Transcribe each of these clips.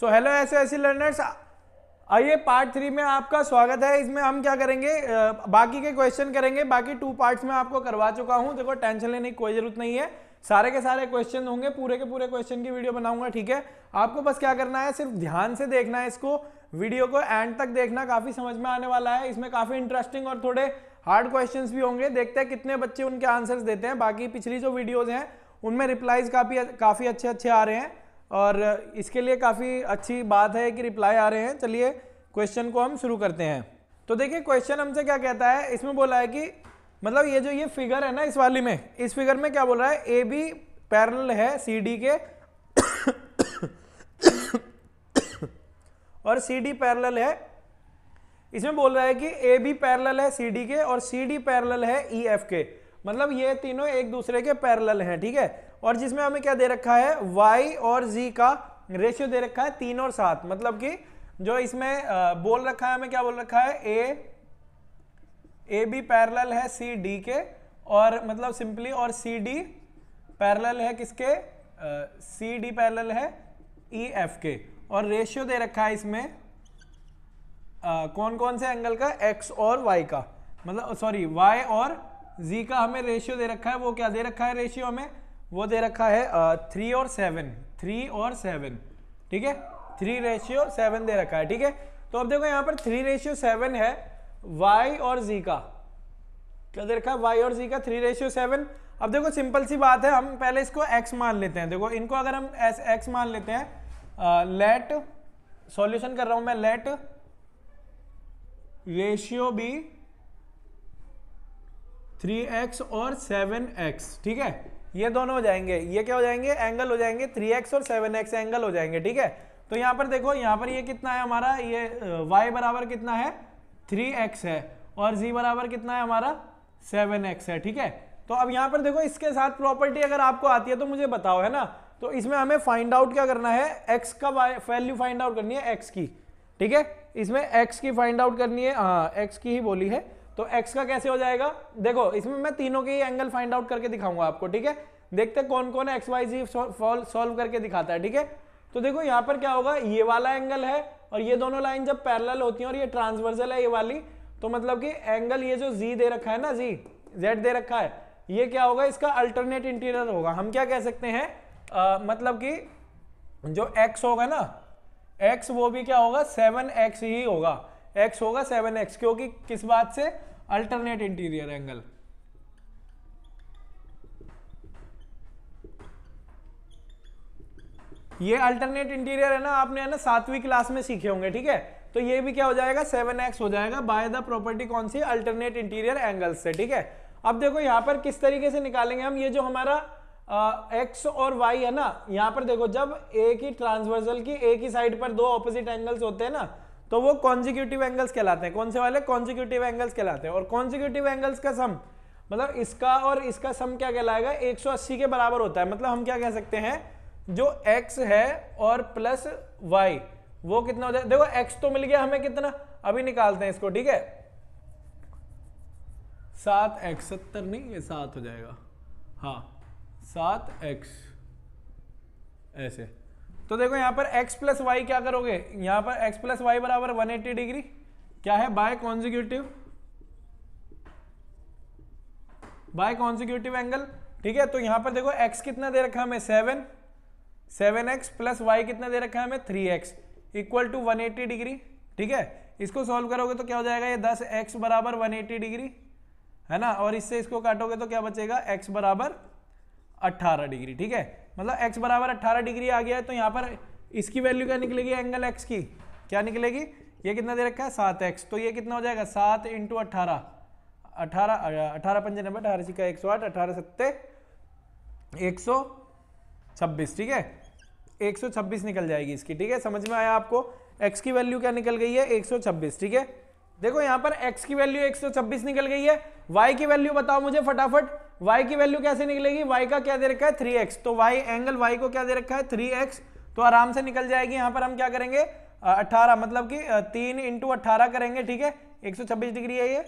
So hello ऐसे learners, आइए part 3 में आपका स्वागत है। इसमें हम क्या करेंगे, बाकी के क्वेश्चन करेंगे। बाकी 2 पार्ट्स में आपको करवा चुका हूं। देखो टेंशन लेने की कोई जरूरत नहीं है, सारे के सारे क्वेश्चन होंगे, पूरे के पूरे क्वेश्चन की वीडियो बनाऊंगा। ठीक है, आपको बस क्या करना है, सिर्फ ध्यान से देखना है इसको, वीडियो को एंड तक देखना, काफी समझ में आने वाला है। इसमें काफी इंटरेस्टिंग और थोड़े हार्ड क्वेश्चंस भी होंगे। देखते हैं कितने बच्चे उनके आंसर्स देते हैं। बाकी पिछली जो वीडियोज हैं उनमें रिप्लाईज काफी अच्छे आ रहे हैं और इसके लिए काफी अच्छी बात है कि रिप्लाई आ रहे हैं। चलिए क्वेश्चन को हम शुरू करते हैं। तो देखिए क्वेश्चन हमसे क्या कहता है, इसमें बोला है कि मतलब ये फिगर है ना, इस वाली में, इस फिगर में क्या बोल रहा है, ए बी पैरेलल है सी डी के और सी डी पैरेलल है। इसमें बोल रहा है कि ए बी पैरेलल है सी डी के और सी डी पैरेलल है ई एफ के। मतलब ये तीनों एक दूसरे के पैरेलल हैं। ठीक है, और जिसमें हमें क्या दे रखा है, y और z का रेशियो दे रखा है 3 और 7। मतलब कि जो इसमें बोल रखा है, हमें क्या बोल रखा है, ए बी पैरेलल है सी डी के और मतलब सिंपली, और सी डी पैरेलल है किसके, सी डी पैरेलल है ई एफ के। और रेशियो दे रखा है इसमें कौन कौन से एंगल का, x और y का, मतलब सॉरी y और z का हमें रेशियो दे रखा है। वो क्या दे रखा है रेशियो हमें, वो दे रखा है 3 और 7। ठीक है, 3:7 दे रखा है। ठीक है, तो अब देखो यहाँ पर 3:7 है y और z का, क्या दे रखा है, y और z का 3:7। अब देखो सिंपल सी बात है, हम पहले इसको x मान लेते हैं। देखो इनको अगर हम x मान लेते हैं, लेट सॉल्यूशन कर रहा हूं मैं, लेट रेशियो बी 3x और 7x। ठीक है, ये दोनों हो जाएंगे, ये क्या हो जाएंगे, एंगल हो जाएंगे, 3x और 7x एंगल हो जाएंगे। ठीक है, तो यहाँ पर देखो, यहाँ पर ये कितना है हमारा, ये y बराबर कितना है, 3x है और z बराबर कितना है हमारा, 7x है। ठीक है, तो अब यहाँ पर देखो, इसके साथ प्रॉपर्टी अगर आपको आती है तो मुझे बताओ, है ना। तो इसमें हमें फाइंड आउट क्या करना है, x का वैल्यू फाइंड आउट करनी है, x की। ठीक है, इसमें x की फाइंड आउट करनी है, हाँ x की ही बोली है। तो x का कैसे हो जाएगा, देखो इसमें मैं तीनों के ही एंगल फाइंड आउट करके दिखाऊंगा आपको। ठीक है, देखते हैं कौन कौन एक्स वाई जी सॉल्व करके दिखाता है। ठीक है, तो देखो यहाँ पर क्या होगा, ये वाला एंगल है और ये दोनों लाइन जब पैरेलल होती हैं और ये ट्रांसवर्सल है ये वाली, तो मतलब कि एंगल ये जो z दे रखा है ना, z दे रखा है, ये क्या होगा, इसका अल्टरनेट इंटीरियर होगा। हम क्या कह सकते हैं, मतलब कि जो x होगा ना, x वो भी क्या होगा, 7x ही होगा, x होगा 7x, क्योंकि किस बात से, अल्टरनेट इंटीरियर एंगल। ये अल्टरनेट इंटीरियर है ना, आपने है ना 7वीं क्लास में सीखे होंगे। ठीक है, तो ये भी क्या हो जाएगा, 7x हो जाएगा बाय द प्रॉपर्टी कौन सी, अल्टरनेट इंटीरियर एंगल्स से। ठीक है, अब देखो यहाँ पर किस तरीके से निकालेंगे हम, ये जो हमारा x और y है ना, यहाँ पर देखो जब एक ही ट्रांसवर्सल की एक ही साइड पर 2 ऑपोजिट एंगल्स होते हैं ना, तो वो कॉन्जिक्यूटिव एंगल्स कहलाते हैं। कौन से वाले, कॉन्जिक्यूटिव एंगल्स कहलाते हैं। और कॉन्जिक्यूटिव एंगल्स का सम, मतलब इसका और इसका सम क्या कहलाएगा, 180 के बराबर होता है। मतलब हम क्या कह सकते हैं, जो x है और प्लस y वो कितना हो जाए, देखो x तो मिल गया हमें कितना, अभी निकालते हैं इसको। ठीक है, 7x, 70 नहीं, ये 7 हो जाएगा, हाँ 7x ऐसे। तो देखो यहाँ पर x प्लस वाई क्या करोगे, यहाँ पर x प्लस वाई बराबर 180 डिग्री क्या है, बाय कॉन्जिक्यूटिव एंगल। ठीक है, तो यहाँ पर देखो x कितना दे रखा है हमें, 7x प्लस y कितना दे रखा है हमें, 3x इक्वल टू 180 डिग्री। ठीक है, इसको सॉल्व करोगे तो क्या हो जाएगा, ये 10x बराबर 180 डिग्री है ना, और इससे इसको काटोगे तो क्या बचेगा, x बराबर 18 डिग्री। ठीक है, मतलब x बराबर 18 डिग्री आ गया है। तो यहाँ पर इसकी वैल्यू क्या निकलेगी, एंगल x की क्या निकलेगी, ये कितना दे रखा है, 7x, तो ये कितना हो जाएगा, 7 इंटू 18, 18 पंजे 90, 18 का 108, 18 सत्ते 126। ठीक है, 126 निकल जाएगी इसकी। ठीक है, समझ में आया आपको, x की वैल्यू क्या निकल गई है, 126। ठीक है, देखो यहाँ पर x की वैल्यू 126 निकल गई है। y की वैल्यू बताओ मुझे फटाफट, y की वैल्यू कैसे निकलेगी, y का क्या दे रखा है, 3x, तो y एंगल y को क्या दे रखा है, 3x, तो आराम से निकल जाएगी। यहाँ पर हम क्या करेंगे, 18, मतलब कि 3 इंटू 18 करेंगे। ठीक है, 126 डिग्री है ये,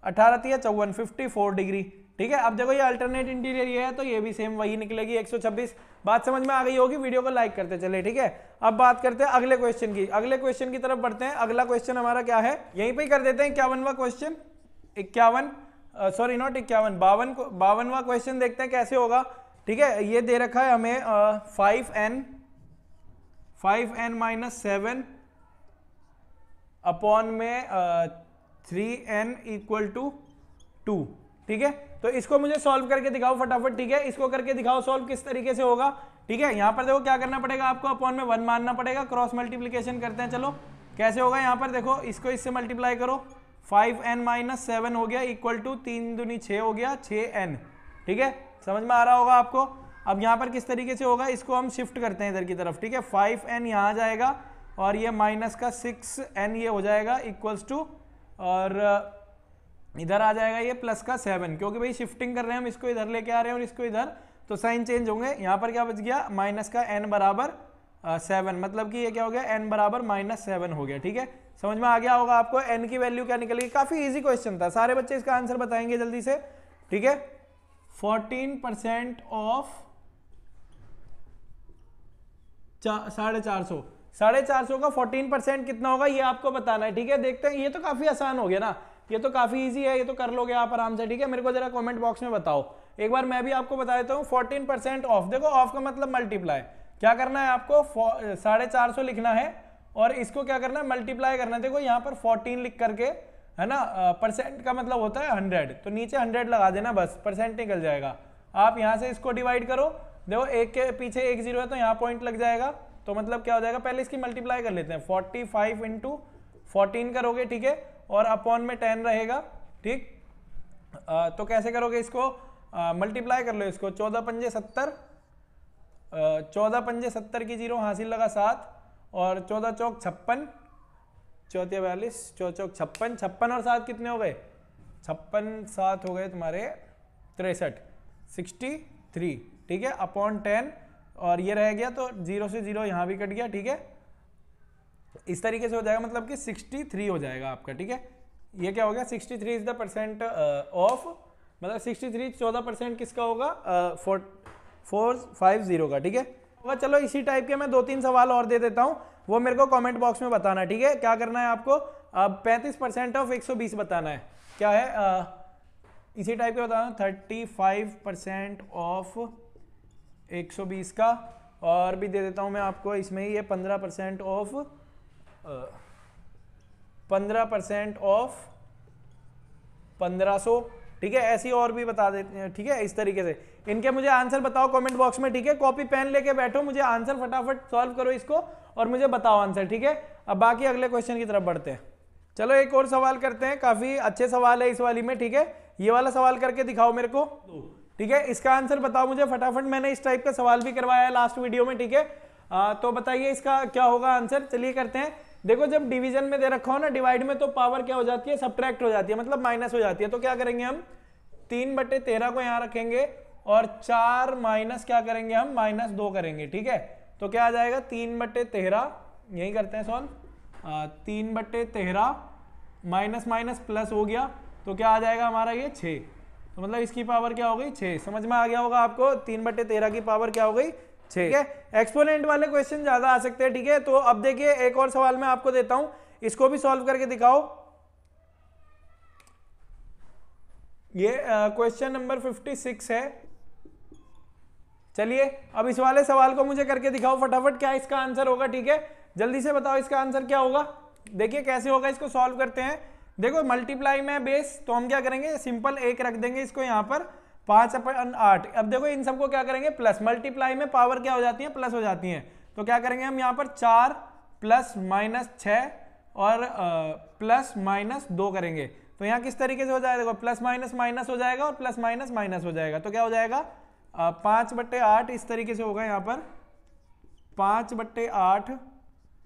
18 3 54, 54 डिग्री। ठीक है। अब देखो ये अल्टरनेट इंटीरियर ये है तो ये भी सेम वही निकलेगी 126। बात समझ में आ गई होगी, वीडियो को लाइक करते चले, ठीक है। अब बात करते हैं अगले क्वेश्चन की, अगले क्वेश्चन की तरफ बढ़ते हैं। अगला क्वेश्चन हमारा क्या है, यहीं पे कर देते हैं 51वां क्वेश्चन, 52वां क्वेश्चन देखते हैं कैसे होगा, ठीक है। ये दे रखा है हमें 5n माइनस 7 अपॉन में 3n इक्वल टू 2, ठीक है। तो इसको मुझे सॉल्व करके दिखाओ फटाफट, ठीक है। इसको करके दिखाओ सॉल्व किस तरीके से होगा, ठीक है। यहां पर देखो क्या करना पड़ेगा आपको, अपॉन में 1 मानना पड़ेगा, क्रॉस मल्टीप्लीकेशन करते हैं। चलो कैसे होगा, यहां पर देखो इसको इससे मल्टीप्लाई करो, 5n माइनस 7 हो गया इक्वल टू 3 दूनी 6 हो गया 6n, ठीक है। समझ में आ रहा होगा आपको। अब यहाँ पर किस तरीके से होगा, इसको हम शिफ्ट करते हैं इधर की तरफ, ठीक है। 5n यहाँ जाएगा और ये माइनस का 6n ये हो जाएगा इक्वल्स टू, और इधर आ जाएगा ये प्लस का 7, क्योंकि भाई शिफ्टिंग कर रहे हैं हम, इसको इधर लेके आ रहे हैं और इसको इधर, तो साइन चेंज होंगे। यहाँ पर क्या बच गया, माइनस का n बराबर 7, मतलब कि ये क्या हो गया, n बराबर -7 हो गया, ठीक है। समझ में आ गया होगा आपको n की वैल्यू क्या निकलेगी। काफी इजी क्वेश्चन था, सारे बच्चे इसका आंसर बताएंगे जल्दी से, ठीक है। 14% ऑफ 450, 450 का 14% कितना होगा ये आपको बताना है, ठीक है। देखते हैं, ये तो काफी आसान हो गया ना, ये तो काफी इजी है, ये तो कर लोगे आप आराम से, ठीक है। मेरे को जरा कमेंट बॉक्स में बताओ, एक बार मैं भी आपको बता देता हूँ। 14% ऑफ, देखो ऑफ का मतलब मल्टीप्लाई, क्या करना है आपको 450 लिखना है और इसको क्या करना है मल्टीप्लाई करना है। देखो यहाँ पर 14 लिख करके, है ना, परसेंट का मतलब होता है 100, तो नीचे 100 लगा देना बस, परसेंट निकल जाएगा। आप यहाँ से इसको डिवाइड करो, देखो एक के पीछे एक जीरो है तो यहाँ पॉइंट लग जाएगा, तो मतलब क्या हो जाएगा, पहले इसकी मल्टीप्लाई कर लेते हैं, 45 इंटू 14 करोगे, ठीक है, और अपॉन में 10 रहेगा, ठीक। तो कैसे करोगे इसको, मल्टीप्लाई कर लो इसको, 14 पंजे 70, 14 पंजे 70 की जीरो हासिल लगा 7, और 14 चौक 56, 14 42, 14 चौक 56, 56 और 7 कितने हो गए, 56 7 हो गए तुम्हारे 63, 63, ठीक है, अपॉन 10, और ये रह गया तो 0 से 0 यहाँ भी कट गया, ठीक है। इस तरीके से हो जाएगा, मतलब कि 63 हो जाएगा आपका, ठीक है। ये क्या हो गया, 63 इज द परसेंट ऑफ, मतलब 63 14% किसका होगा, 450 का, ठीक है। चलो इसी टाइप के मैं 2-3 सवाल और दे देता हूँ, वो मेरे को कमेंट बॉक्स में बताना, ठीक है। क्या करना है आपको, अब 35% ऑफ 120 बताना है, क्या है, इसी टाइप के बताना, 35% ऑफ 120 का, और भी दे देता हूं मैं आपको इसमें ये 15% ऑफ 1500, ठीक है। ऐसी और भी बता देते हैं, ठीक है, इस तरीके से। इनके मुझे आंसर बताओ कमेंट बॉक्स में, ठीक है। कॉपी पेन लेके बैठो, मुझे आंसर फटाफट सॉल्व करो इसको और मुझे बताओ आंसर, ठीक है। अब बाकी अगले क्वेश्चन की तरफ बढ़ते हैं। चलो एक और सवाल करते हैं, काफी अच्छे सवाल है इस वाली में, ठीक है। ये वाला सवाल करके दिखाओ मेरे को, ठीक है। इसका आंसर बताओ मुझे फटाफट, मैंने इस टाइप का सवाल भी करवाया है लास्ट वीडियो में, ठीक है। तो बताइए इसका क्या होगा आंसर, चलिए करते हैं। देखो जब डिवीजन में दे रखा हो ना, डिवाइड में, तो पावर क्या हो जाती है, सब्ट्रैक्ट हो जाती है, मतलब माइनस हो जाती है। तो क्या करेंगे हम, 3/13 को यहाँ रखेंगे और 4 माइनस क्या करेंगे हम, -2 करेंगे, ठीक है। तो क्या आ जाएगा, 3/13, यही करते हैं सॉल्व, 3/13 माइनस माइनस प्लस हो गया, तो क्या आ जाएगा हमारा ये 6, तो मतलब इसकी पावर क्या हो गई 6। समझ में आ गया होगा आपको, 3/13 की पावर क्या हो गई 6, ठीक है। एक्सपोनेंट वाले क्वेश्चन ज्यादा आ सकते हैं, ठीक है। तो अब देखिए एक और सवाल मैं आपको देता हूं, इसको भी सॉल्व करके दिखाओ। ये क्वेश्चन नंबर 56 है। चलिए अब इस वाले सवाल को मुझे करके दिखाओ फटाफट, क्या इसका आंसर होगा, ठीक है। जल्दी से बताओ इसका आंसर क्या होगा। देखिए कैसे होगा, इसको सॉल्व करते हैं। देखो मल्टीप्लाई में बेस, तो हम क्या करेंगे, सिंपल 1 रख देंगे इसको यहाँ पर, 5/8। अब देखो इन सबको क्या करेंगे, प्लस, मल्टीप्लाई में पावर क्या हो जाती है, प्लस हो जाती है। तो क्या करेंगे हम यहाँ पर 4 + -6 और +-2 करेंगे। तो यहाँ किस तरीके से हो जाएगा, देखो प्लस माइनस माइनस हो जाएगा और प्लस माइनस माइनस हो जाएगा। तो क्या हो जाएगा, 5/8 इस तरीके से होगा यहाँ पर, 5/8,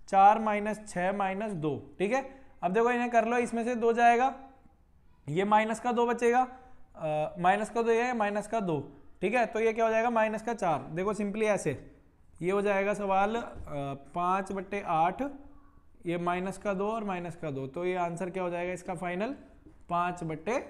4 - 6 - 2, ठीक है। अब देखो इन्हें कर लो, इसमें से 2 जाएगा, ये माइनस का 2 बचेगा, माइनस का 2 ये है, माइनस का 2, ठीक है। तो ये क्या हो जाएगा, -4। देखो सिंपली ऐसे ये हो जाएगा सवाल, 5/8, ये -2 और -2, तो ये आंसर क्या हो जाएगा इसका फाइनल, 5/2,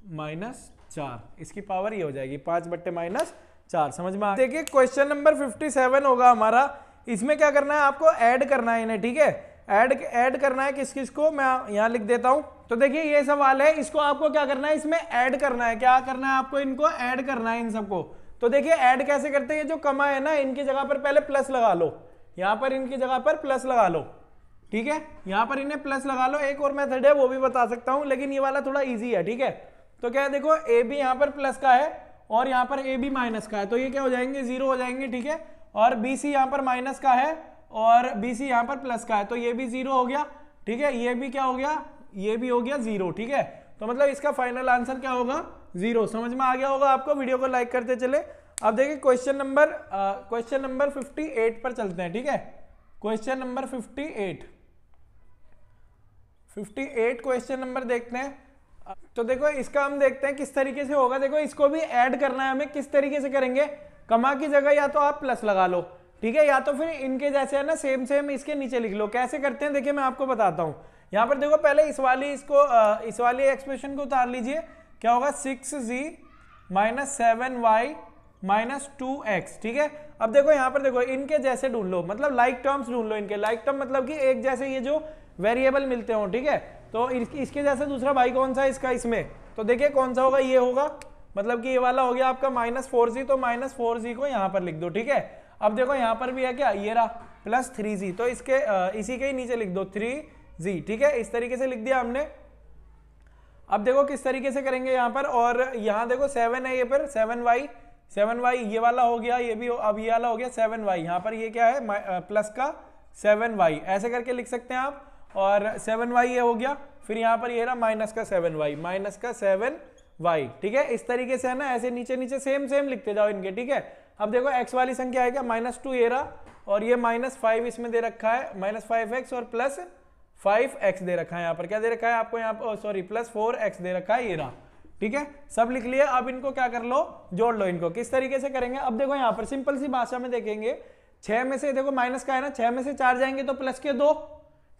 -4, इसकी पावर ये हो जाएगी 5/-4। समझ में आ, देखिए क्वेश्चन नंबर 57 होगा हमारा। इसमें क्या करना है, आपको ऐड करना है इन्हें, ठीक है। ऐड करना है किस किस को, मैं यहाँ लिख देता हूं। तो देखिए ये सवाल है, इसको आपको क्या करना है, इसमें ऐड करना है। क्या करना है आपको, इनको ऐड करना है इन सबको। तो देखिए ऐड कैसे करते हैं, जो कमा है ना इनकी जगह पर पहले प्लस लगा लो, यहाँ पर इनकी जगह पर प्लस लगा लो, ठीक है। यहाँ पर इन्हें प्लस लगा लो। एक और मेथड है वो भी बता सकता हूं, लेकिन ये वाला थोड़ा ईजी है, ठीक है। तो क्या है, देखो ए बी यहाँ पर प्लस का है और यहाँ पर ए बी माइनस का है, तो ये क्या हो जाएंगे, 0 हो जाएंगे, ठीक है। और बी सी यहाँ पर माइनस का है और बी सी यहाँ पर प्लस का है, तो ये भी 0 हो गया, ठीक है। ये भी क्या हो गया, ये भी हो गया 0, ठीक है। तो मतलब इसका फाइनल आंसर क्या होगा, 0। समझ में आ गया होगा आपको। वीडियो को लाइक करते चले। अब देखिए क्वेश्चन नंबर 58 पर चलते हैं, ठीक है। क्वेश्चन नंबर 58 क्वेश्चन नंबर देखते हैं। तो देखो इसका हम देखते हैं किस तरीके से होगा। देखो इसको भी ऐड करना है हमें, किस तरीके से करेंगे, कमा की जगह या तो आप प्लस लगा लो, ठीक है, या तो फिर इनके जैसे है ना सेम इसके नीचे लिख लो। कैसे करते हैं देखिए मैं आपको बताता हूं। यहाँ पर देखो पहले इस वाली एक्सप्रेशन को उतार लीजिए। क्या होगा, 6z - 7y - 2x, ठीक है। अब देखो यहाँ पर देखो इनके जैसे ढूंढ लो, मतलब लाइक टर्म्स ढूंढ लो इनके। लाइक टर्म मतलब कि एक जैसे ये जो वेरिएबल मिलते हो, ठीक है। तो इसके जैसे दूसरा भाई कौन सा है इसका, इसमें तो देखिए कौन सा होगा, ये होगा, मतलब कि ये वाला हो गया आपका -4z, तो -4z को यहाँ पर लिख दो, ठीक है। अब देखो यहाँ पर भी है क्या, ये रहा +3z, तो इसी के ही नीचे लिख दो 3z, ठीक है। इस तरीके से लिख दिया हमने। अब देखो किस तरीके से करेंगे यहाँ पर, और यहाँ देखो 7 है, ये पर 7y ये वाला हो गया, ये भी अब ये वाला हो गया 7y। यहाँ पर ये क्या है, प्लस का 7y, ऐसे करके लिख सकते हैं आप। और 7y ये हो गया, फिर यहाँ पर ये रहा -7y, ठीक है। इस तरीके से है ना, ऐसे नीचे नीचे सेम लिखते जाओ इनके, ठीक है। अब देखो x वाली संख्या है क्या, -2 ये रहा, और ये -5 इसमें दे रखा है, -5x और +5x दे रखा है। यहाँ पर क्या दे रखा है आपको, यहाँ पर सॉरी +4x दे रखा है, ये रहा, ठीक है। सब लिख लिया। अब इनको क्या कर लो, जोड़ लो इनको। किस तरीके से करेंगे, अब देखो यहाँ पर सिंपल सी भाषा में देखेंगे। 6 में से देखो माइनस का है ना, 6 में से 4 जाएंगे तो प्लस के 2,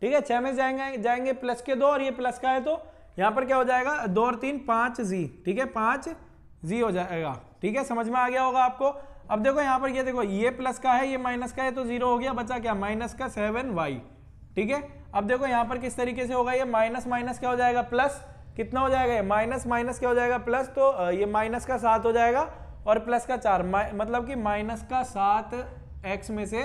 ठीक है। 6 में जाएंगे प्लस के 2, और ये प्लस का है तो यहाँ पर क्या हो जाएगा, 2 और 3 5z, ठीक है, 5z हो जाएगा, ठीक है। समझ में आ गया होगा आपको। अब देखो यहाँ पर ये देखो, ये प्लस का है, ये माइनस का है, तो 0 हो गया, बचा क्या, -7y, ठीक है। अब देखो यहाँ पर किस तरीके से होगा, ये माइनस क्या हो जाएगा, प्लस कितना हो जाएगा, ये माइनस क्या हो जाएगा, प्लस, तो ये -7 हो जाएगा और प्लस का 4, मतलब कि -7x में से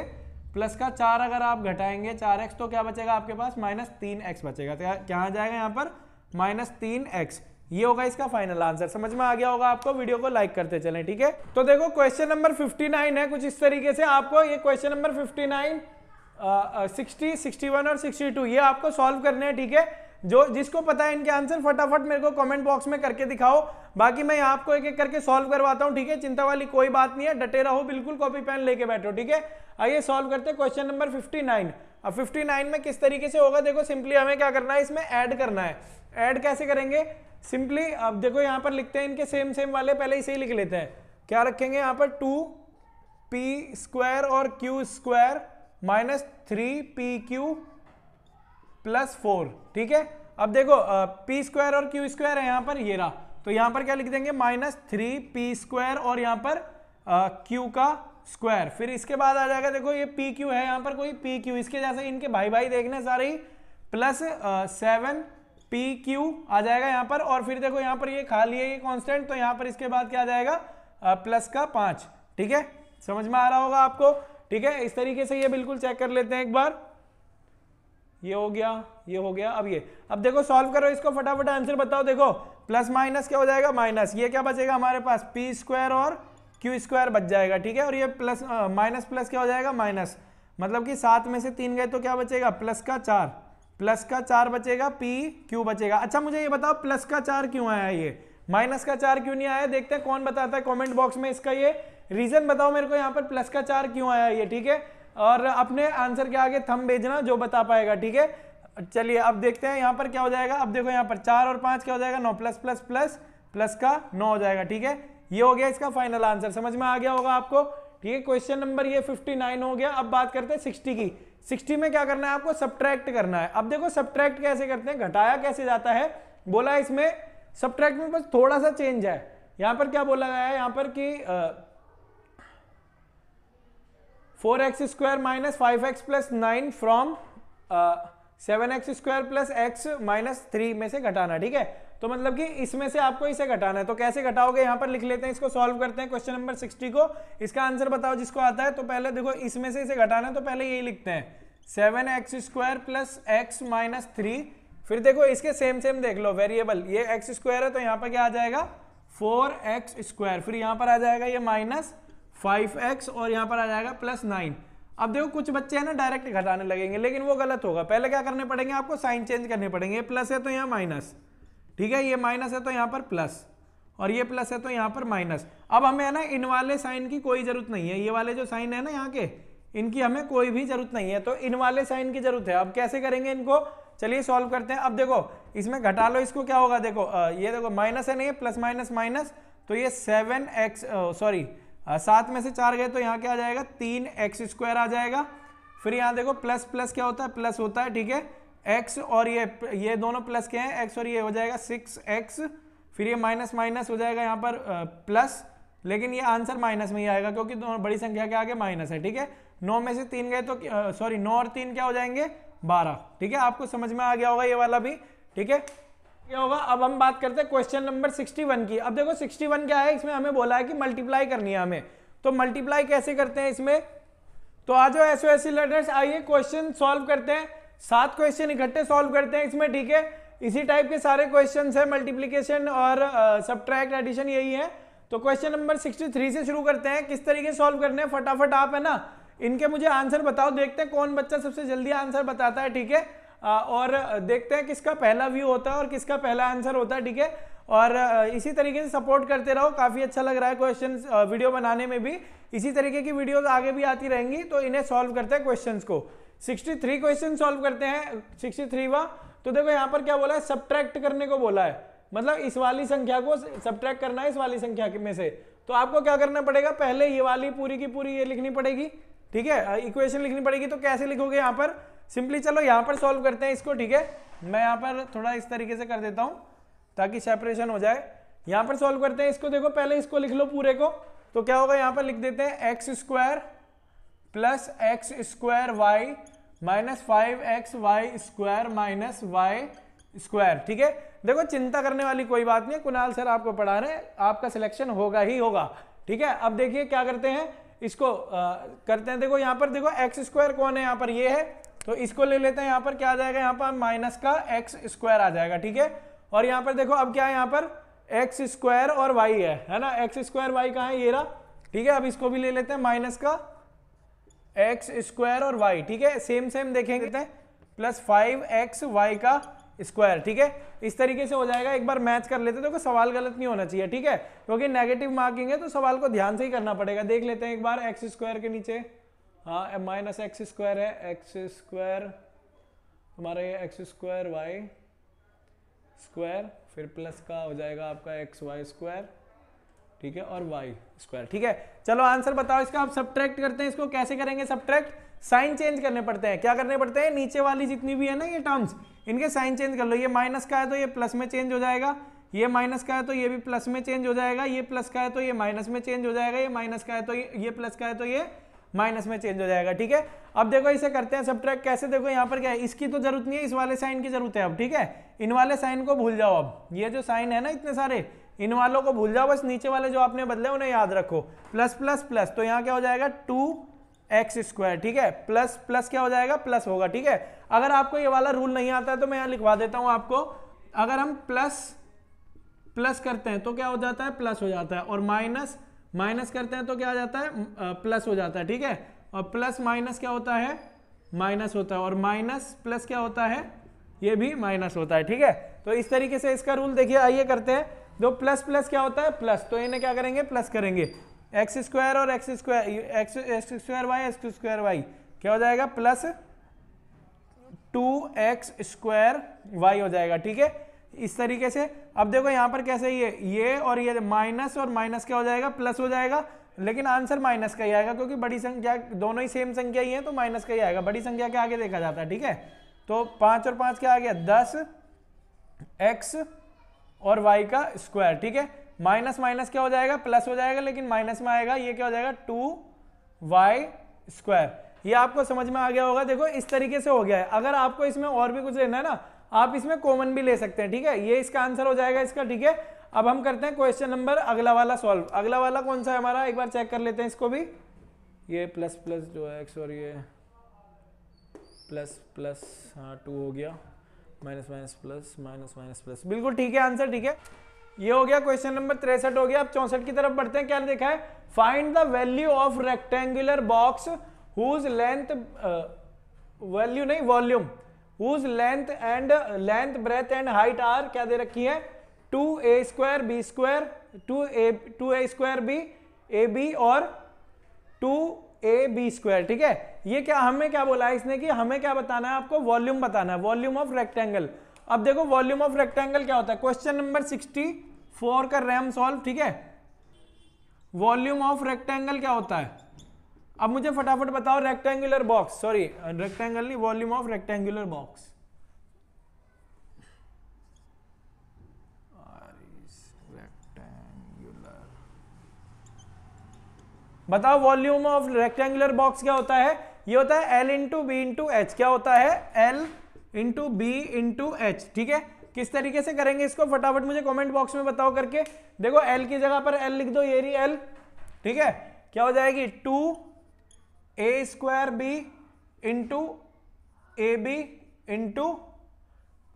प्लस का 4 अगर आप घटाएंगे 4x, तो क्या बचेगा आपके पास, -3x बचेगा। तो क्या आ जाएगा यहाँ पर, -3x। ये होगा इसका फाइनल आंसर। समझ में आ गया होगा आपको। वीडियो को लाइक करते चलें, ठीक है। तो देखो क्वेश्चन नंबर 59 है कुछ इस तरीके से। आपको ये क्वेश्चन नंबर 59, 60, 61 और 62 ये आपको सॉल्व करने हैं, ठीक है। जिसको पता है इनके आंसर फटाफट मेरे को कमेंट बॉक्स में करके दिखाओ। बाकी मैं आपको एक एक करके सॉल्व करवाता हूं, ठीक है। चिंता वाली कोई बात नहीं है, डटे रहो, बिल्कुल कॉपी पेन लेके बैठो, ठीक है। आइए सॉल्व करते हैं क्वेश्चन नंबर 59। अब 59 में किस तरीके से होगा, देखो सिंपली हमें क्या करना है, इसमें ऐड करना है। ऐड कैसे करेंगे, सिंपली अब देखो यहाँ पर लिखते हैं इनके सेम वाले, पहले इसे ही लिख लेते हैं। क्या रखेंगे यहाँ पर, 2p² और q² -3pq + 4, ठीक है। अब देखो p² और q² है यहाँ पर, ये रहा, तो यहाँ पर क्या लिख देंगे, -3p² और यहाँ पर q का स्क्वायर। फिर इसके बाद आ जाएगा, देखो ये pq है यहाँ पर, कोई pq, इसके जैसे इनके भाई देखने सारे ही, +7pq आ जाएगा यहाँ पर। और फिर देखो यहाँ पर ये खाली है, ये कांस्टेंट, तो यहाँ पर इसके बाद क्या आ जाएगा, प्लस का 5, ठीक है। समझ में आ रहा होगा आपको, ठीक है। इस तरीके से ये बिल्कुल चेक कर लेते हैं एक बार। ये हो गया, ये हो गया। अब देखो सॉल्व करो इसको, फटाफट आंसर बताओ। देखो प्लस माइनस क्या हो जाएगा, माइनस, ये क्या बचेगा हमारे पास, p² और q² बच जाएगा, ठीक है। और ये प्लस माइनस प्लस क्या हो जाएगा, माइनस, मतलब कि 7 में से 3 गए तो क्या बचेगा, प्लस का 4 बचेगा, pq बचेगा। अच्छा मुझे ये बताओ प्लस का 4 क्यों आया, ये माइनस का 4 क्यों नहीं आया, देखते हैं कौन बताता है कमेंट बॉक्स में। इसका ये रीजन बताओ मेरे को, यहाँ पर प्लस का 4 क्यों आया ये, ठीक है। और अपने आंसर के आगे थंब भेजना जो बता पाएगा, ठीक है। चलिए अब देखते हैं यहाँ पर क्या हो जाएगा। अब देखो यहाँ पर 4 और 5 क्या हो जाएगा, 9 प्लस का 9 हो जाएगा, ठीक है। ये हो गया इसका फाइनल आंसर। समझ में आ गया होगा आपको, ठीक है। क्वेश्चन नंबर ये 59 हो गया। अब बात करते हैं 60 की। 60 में क्या करना है आपको, सब्ट्रैक्ट करना है। अब देखो सब्ट्रैक्ट कैसे करते हैं, घटाया कैसे जाता है, बोला इसमें सब्ट्रैक्ट में बस थोड़ा सा चेंज है। यहां पर क्या बोला गया है, यहां पर कि 4x² minus 5x plus 9 from 7x² plus x minus 3 में से घटाना। ठीक है, तो मतलब कि इसमें से आपको इसे घटाना है। तो कैसे घटाओगे, यहां पर लिख लेते हैं, इसको सॉल्व करते हैं। क्वेश्चन नंबर 60 को, इसका आंसर बताओ जिसको आता है। तो पहले देखो इसमें से इसे घटाना है, तो पहले यही लिखते हैं 7x² प्लस x माइनस 3। फिर देखो इसके सेम देख लो वेरिएबल, ये x² है तो यहाँ पर क्या आ जाएगा 4x²। फिर यहाँ पर आ जाएगा ये माइनस 5x और यहाँ पर आ जाएगा प्लस 9। अब देखो कुछ बच्चे हैं ना डायरेक्ट घटाने लगेंगे, लेकिन वो गलत होगा। पहले क्या करने पड़ेंगे, आपको साइन चेंज करने पड़ेंगे। ये प्लस है तो यहाँ माइनस, ठीक है, ये माइनस है तो यहाँ पर प्लस, और ये प्लस है तो यहाँ पर माइनस। अब हमें है ना इन वाले साइन की कोई जरूरत नहीं है, ये वाले जो साइन है ना यहाँ के, इनकी हमें कोई भी जरूरत नहीं है, तो इन वाले साइन की जरूरत है। अब कैसे करेंगे इनको, चलिए सॉल्व करते हैं। अब देखो इसमें घटा लो, इसको क्या होगा, देखो ये देखो माइनस है नहीं, प्लस माइनस माइनस, तो ये 7 में से 4 गए तो यहाँ क्या आ जाएगा 3x² आ जाएगा। फिर यहाँ देखो प्लस प्लस क्या होता है, प्लस होता है, ठीक है, x और ये दोनों प्लस के हैं, x और ये हो जाएगा 6x। फिर ये माइनस माइनस हो जाएगा यहाँ पर प्लस, लेकिन ये आंसर माइनस में ही आएगा क्योंकि दोनों बड़ी संख्या के आगे माइनस है। ठीक है, 9 में से 3 गए तो 9 और 3 क्या हो जाएंगे 12। ठीक है, आपको समझ में आ गया होगा ये वाला भी। ठीक है, क्या होगा। अब हम बात करते हैं क्वेश्चन नंबर 61 की। अब देखो 61 क्या है, इसमें हमें बोला है कि मल्टीप्लाई करनी है हमें, तो मल्टीप्लाई कैसे करते हैं इसमें। तो आ जाओ एसओएससी लर्नर्स, आइए क्वेश्चन सॉल्व करते हैं। 7 क्वेश्चन इकट्ठे सॉल्व करते हैं इसमें। ठीक है, इसी टाइप के सारे क्वेश्चन है, मल्टीप्लीकेशन और सबट्रैक्ट एडिशन यही है। तो क्वेश्चन नंबर 63 से शुरू करते हैं। किस तरीके से सॉल्व करने हैं, फटाफट आप है ना इनके मुझे आंसर बताओ, देखते हैं कौन बच्चा सबसे जल्दी आंसर बताता है। ठीक है, और देखते हैं किसका पहला व्यू होता है और किसका पहला आंसर होता है। ठीक है, और इसी तरीके से सपोर्ट करते रहो, काफी अच्छा लग रहा है क्वेश्चन वीडियो बनाने में भी। इसी तरीके की वीडियोस आगे भी आती रहेंगी, तो इन्हें सॉल्व करते हैं क्वेश्चंस को। 63 क्वेश्चन सॉल्व करते हैं। 63वां, तो देखो यहाँ पर क्या बोला है, सब्ट्रैक्ट करने को बोला है, मतलब इस वाली संख्या को सब्ट्रैक्ट करना है इस वाली संख्या में से। तो आपको क्या करना पड़ेगा, पहले ये वाली पूरी की पूरी ये लिखनी पड़ेगी। ठीक है, इक्वेशन लिखनी पड़ेगी। तो कैसे लिखोगे यहाँ पर, सिंपली चलो यहाँ पर सॉल्व करते हैं इसको। ठीक है, मैं यहाँ पर थोड़ा इस तरीके से कर देता हूँ ताकि सेपरेशन हो जाए। यहाँ पर सॉल्व करते हैं इसको। देखो पहले इसको लिख लो पूरे को, तो क्या होगा, यहाँ पर लिख देते हैं x² plus x² minus 5xy² minus y²। ठीक है, देखो चिंता करने वाली कोई बात नहीं, कुणाल सर आपको पढ़ा रहे हैं, आपका सिलेक्शन होगा ही होगा। ठीक है, अब देखिए क्या करते हैं, इसको करते हैं। देखो यहाँ पर देखो x² कौन है, यहाँ पर ये है, तो इसको ले लेते हैं। यहाँ पर क्या आ जाएगा, यहाँ पर माइनस का x² आ जाएगा। ठीक है, और यहाँ पर देखो अब क्या है, यहाँ पर x² और y है ना, x² y कहाँ है, ये रहा। ठीक है, अब इसको भी ले लेते हैं, माइनस का x² और y। ठीक है, सेम देखेंगे प्लस 5xy का स्क्वायर। ठीक है, इस तरीके से हो जाएगा। एक बार मैच कर लेते, देखो सवाल गलत नहीं होना चाहिए। ठीक है, क्योंकि नेगेटिव मार्किंग है तो सवाल को ध्यान से ही करना पड़ेगा। देख लेते हैं एक बार, x² के नीचे हाँ माइनस x² है, x² हमारा ये x² y², फिर प्लस का हो जाएगा आपका xy²। ठीक है, और y²। ठीक है, चलो आंसर बताओ इसका। आप सब्ट्रैक्ट करते हैं, इसको कैसे करेंगे सब्ट्रैक्ट, साइन चेंज करने पड़ते हैं। क्या करने पड़ते हैं, नीचे वाली जितनी भी है ना ये टर्म्स, इनके साइन चेंज कर लो। ये माइनस का है तो ये प्लस में चेंज हो जाएगा, ये माइनस का है तो ये भी प्लस में चेंज हो जाएगा, ये प्लस का है तो ये माइनस में चेंज हो जाएगा, ये माइनस का है तो ये प्लस का है तो ये माइनस में चेंज हो जाएगा। ठीक है, अब देखो इसे करते हैं सब्ट्रैक्ट कैसे। देखो यहाँ पर क्या है, इसकी तो जरूरत नहीं है, इस वाले साइन की जरूरत है अब। ठीक है, इन वाले साइन को भूल जाओ। अब ये जो साइन है ना इतने सारे, इन वालों को भूल जाओ, बस नीचे वाले जो आपने बदले उन्हें याद रखो। प्लस प्लस प्लस, तो यहाँ क्या हो जाएगा 2x²। ठीक है, प्लस प्लस क्या हो जाएगा, प्लस होगा। ठीक है, अगर आपको ये वाला रूल नहीं आता है तो मैं यहाँ लिखवा देता हूँ आपको। अगर हम प्लस प्लस करते हैं तो क्या हो जाता है, प्लस हो जाता है, और माइनस माइनस करते हैं तो क्या आ जाता है, प्लस हो जाता है। ठीक है, और प्लस माइनस क्या होता है, माइनस होता है, और माइनस प्लस क्या होता है, ये भी माइनस होता है। ठीक है, तो इस तरीके से इसका रूल देखिए, आइए करते हैं। जो प्लस प्लस क्या होता है, प्लस, तो इन्हें क्या करेंगे, प्लस करेंगे। x² और x² y क्या हो जाएगा, प्लस 2x² हो जाएगा। ठीक है, इस तरीके से। अब देखो यहाँ पर कैसे, ये और ये माइनस और माइनस क्या हो जाएगा, प्लस हो जाएगा, लेकिन आंसर माइनस का ही आएगा क्योंकि बड़ी संख्या दोनों ही सेम संख्या ही है तो माइनस का ही आएगा, बड़ी संख्या के आगे देखा जाता है। ठीक है, तो 5 और 5 क्या आ गया, 10x और y का स्क्वायर, ठीक है। माइनस माइनस क्या हो जाएगा, प्लस हो जाएगा, लेकिन माइनस में आएगा, ये क्या हो जाएगा 2y स्क्वायर। ये आपको समझ में आ गया होगा। देखो इस तरीके से हो गया है। अगर आपको इसमें और भी कुछ लेना है ना, आप इसमें कॉमन भी ले सकते हैं, ठीक है। ये इसका आंसर हो जाएगा इसका, ठीक है। अब हम करते हैं क्वेश्चन नंबर अगला वाला सॉल्व। अगला वाला कौन सा है हमारा, एक बार चेक कर लेते हैं इसको भी। ये प्लस प्लस जो है एक्स और ये प्लस प्लस, हाँ 2 हो गया, minus minus plus, minus minus plus, बिल्कुल ठीक है आंसर, ठीक है। ये हो गया क्वेश्चन नंबर 63 हो गया। अब 64 की तरफ बढ़ते हैं। क्या देखा है, find the value of rectangular box whose length, value नहीं volume, whose length breadth and height are, क्या दे रखी है, 2a square B square, 2a square B A B और 2ab स्क्वायर, ठीक है। ये क्या हमें क्या बोला है इसने कि हमें क्या बताना है, आपको वॉल्यूम बताना है, वॉल्यूम ऑफ रेक्टेंगल। अब देखो वॉल्यूम ऑफ रेक्टेंगल क्या होता है, क्वेश्चन नंबर 64 कर रहे हैं हम सॉल्व, ठीक है। वॉल्यूम ऑफ रेक्टेंगल क्या होता है, अब मुझे फटाफट बताओ। रेक्टेंगुलर बॉक्स, सॉरी रेक्टेंगल नहीं, वॉल्यूम ऑफ रेक्टेंगुलर बॉक्स, बताओ वॉल्यूम ऑफ रेक्टेंगुलर बॉक्स क्या होता है। ये होता है L into b into h. क्या होता है, L into b into h, ठीक है। किस तरीके से करेंगे इसको, फटाफट मुझे कमेंट बॉक्स में बताओ करके। देखो L की जगह पर L लिख दो, ये रही L, ठीक है। क्या हो जाएगी 2a square b into a b into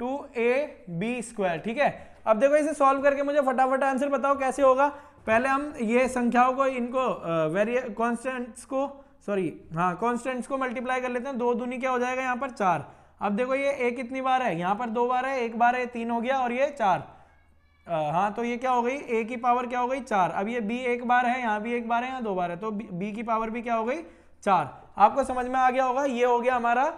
2ab square, ठीक है। अब देखो इसे सॉल्व करके मुझे फटाफट आंसर बताओ कैसे होगा। पहले हम ये संख्याओं को, इनको कांस्टेंट्स को, सॉरी हाँ कांस्टेंट्स को मल्टीप्लाई कर लेते हैं। 2 दूनी क्या हो जाएगा यहाँ पर 4। अब देखो ये a कितनी बार है, यहाँ पर 2 बार है, 1 बार है, 3 हो गया, और ये 4, हाँ तो ये क्या हो गई, a की पावर क्या हो गई 4। अब ये b 1 बार है, यहाँ भी 1 बार है, यहाँ 2 बार है, तो b की पावर भी क्या हो गई 4। आपको समझ में आ गया होगा। ये हो गया हमारा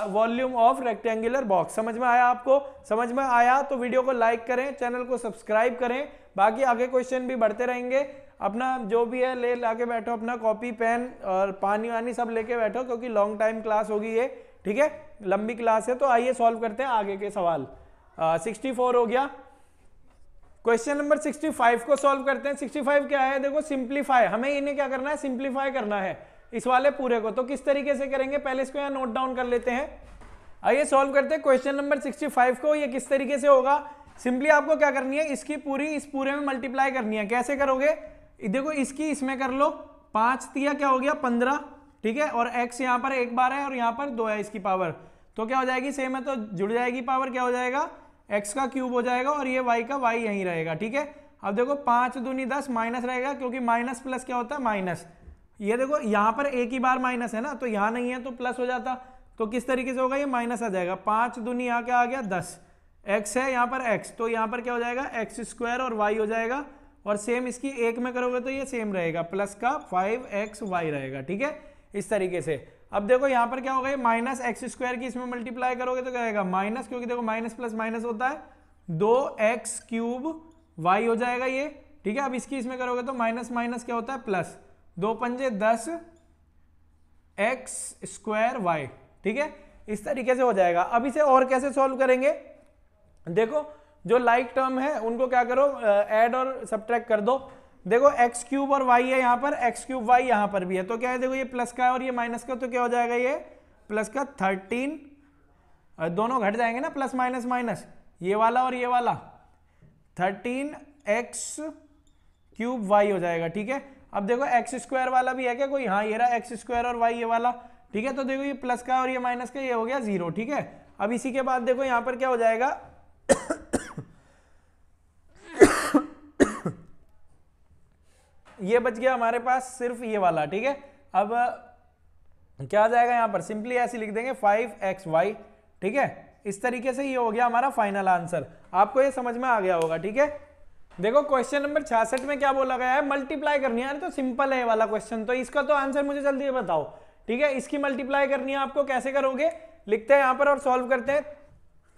वॉल्यूम ऑफ रेक्टेंगुलर बॉक्स। समझ में आया आपको, समझ में आया तो वीडियो को लाइक करें, चैनल को सब्सक्राइब करें। बाकी आगे क्वेश्चन भी बढ़ते रहेंगे। अपना जो भी है ले लाके बैठो, अपना कॉपी पेन और पानी वानी सब लेके बैठो, क्योंकि लॉन्ग टाइम क्लास होगी ये, ठीक है, लंबी क्लास है। तो आइए सॉल्व करते हैं आगे के सवाल। 64 हो गया। क्वेश्चन नंबर 65 को सॉल्व करते हैं। 65 क्या है, देखो सिंप्लीफाई, हमें इन्हें क्या करना है, सिंप्लीफाई करना है इस वाले पूरे को। तो किस तरीके से करेंगे, पहले इसको यहाँ नोट डाउन कर लेते हैं। आइए सॉल्व करते हैं क्वेश्चन नंबर 65 को। ये किस तरीके से होगा, सिंपली आपको क्या करनी है, इसकी पूरी इस पूरे में मल्टीप्लाई करनी है। कैसे करोगे, देखो इसकी इसमें कर लो, 5 तिया क्या हो गया 15, ठीक है, और x यहाँ पर 1 बार है और यहाँ पर 2 है इसकी पावर, तो क्या हो जाएगी, सेम है तो जुड़ जाएगी पावर, क्या हो जाएगा x का क्यूब हो जाएगा, और ये y का y यहीं रहेगा, ठीक है। अब देखो 5 दूनी 10 माइनस रहेगा, क्योंकि माइनस प्लस क्या होता है माइनस। ये देखो यहाँ पर एक ही बार माइनस है ना, तो यहाँ नहीं है तो प्लस हो जाता, तो किस तरीके से होगा, ये माइनस आ जाएगा। 5 दूनी यहाँ क्या आ गया 10, x है यहाँ पर x, तो यहाँ पर क्या हो जाएगा एक्स स्क्वायर और y हो जाएगा, और सेम इसकी एक में करोगे तो ये सेम रहेगा, प्लस का 5xy रहेगा, ठीक है, इस तरीके से। अब देखो यहाँ पर क्या होगा, माइनस एक्स स्क्वायर की इसमें मल्टीप्लाई करोगे तो क्या आएगा माइनस, क्योंकि देखो माइनस प्लस माइनस होता है, 2x क्यूब y हो जाएगा ये, ठीक है। अब इसकी इसमें करोगे तो माइनस माइनस क्या होता है प्लस, 2 पंजे 10 x स्क्वायर y, ठीक है, इस तरीके से हो जाएगा। अब इसे और कैसे सॉल्व करेंगे, देखो जो लाइक टर्म है उनको क्या करो, ऐड और सब्ट्रैक्ट कर दो। देखो x क्यूब और y है यहाँ पर, x क्यूब y यहाँ पर भी है, तो क्या है देखो ये प्लस का है और ये माइनस का, तो क्या हो जाएगा ये प्लस का 13, दोनों घट जाएंगे ना प्लस माइनस माइनस, ये वाला और ये वाला, 13x क्यूब y हो जाएगा, ठीक है। अब देखो एक्स स्क्वायर वाला भी है क्या कोई, हाँ ये रहा एक्स स्क्वायर और y ये वाला, ठीक है। तो देखो ये प्लस का और ये माइनस का, ये हो गया 0, ठीक है। अब इसी के बाद देखो यहाँ पर क्या हो जाएगा ये बच गया हमारे पास सिर्फ ये वाला, ठीक है। अब क्या आ जाएगा यहाँ पर, सिंपली ऐसे लिख देंगे 5xy, ठीक है। इस तरीके से ये हो गया हमारा फाइनल आंसर। आपको ये समझ में आ गया होगा, ठीक है। देखो क्वेश्चन नंबर 66 में क्या बोला गया है, मल्टीप्लाई करनी है। अरे तो सिंपल है ये वाला क्वेश्चन, तो इसका तो आंसर मुझे जल्दी बताओ, ठीक है। इसकी मल्टीप्लाई करनी है आपको, कैसे करोगे लिखते हैं यहाँ पर और सॉल्व करते हैं।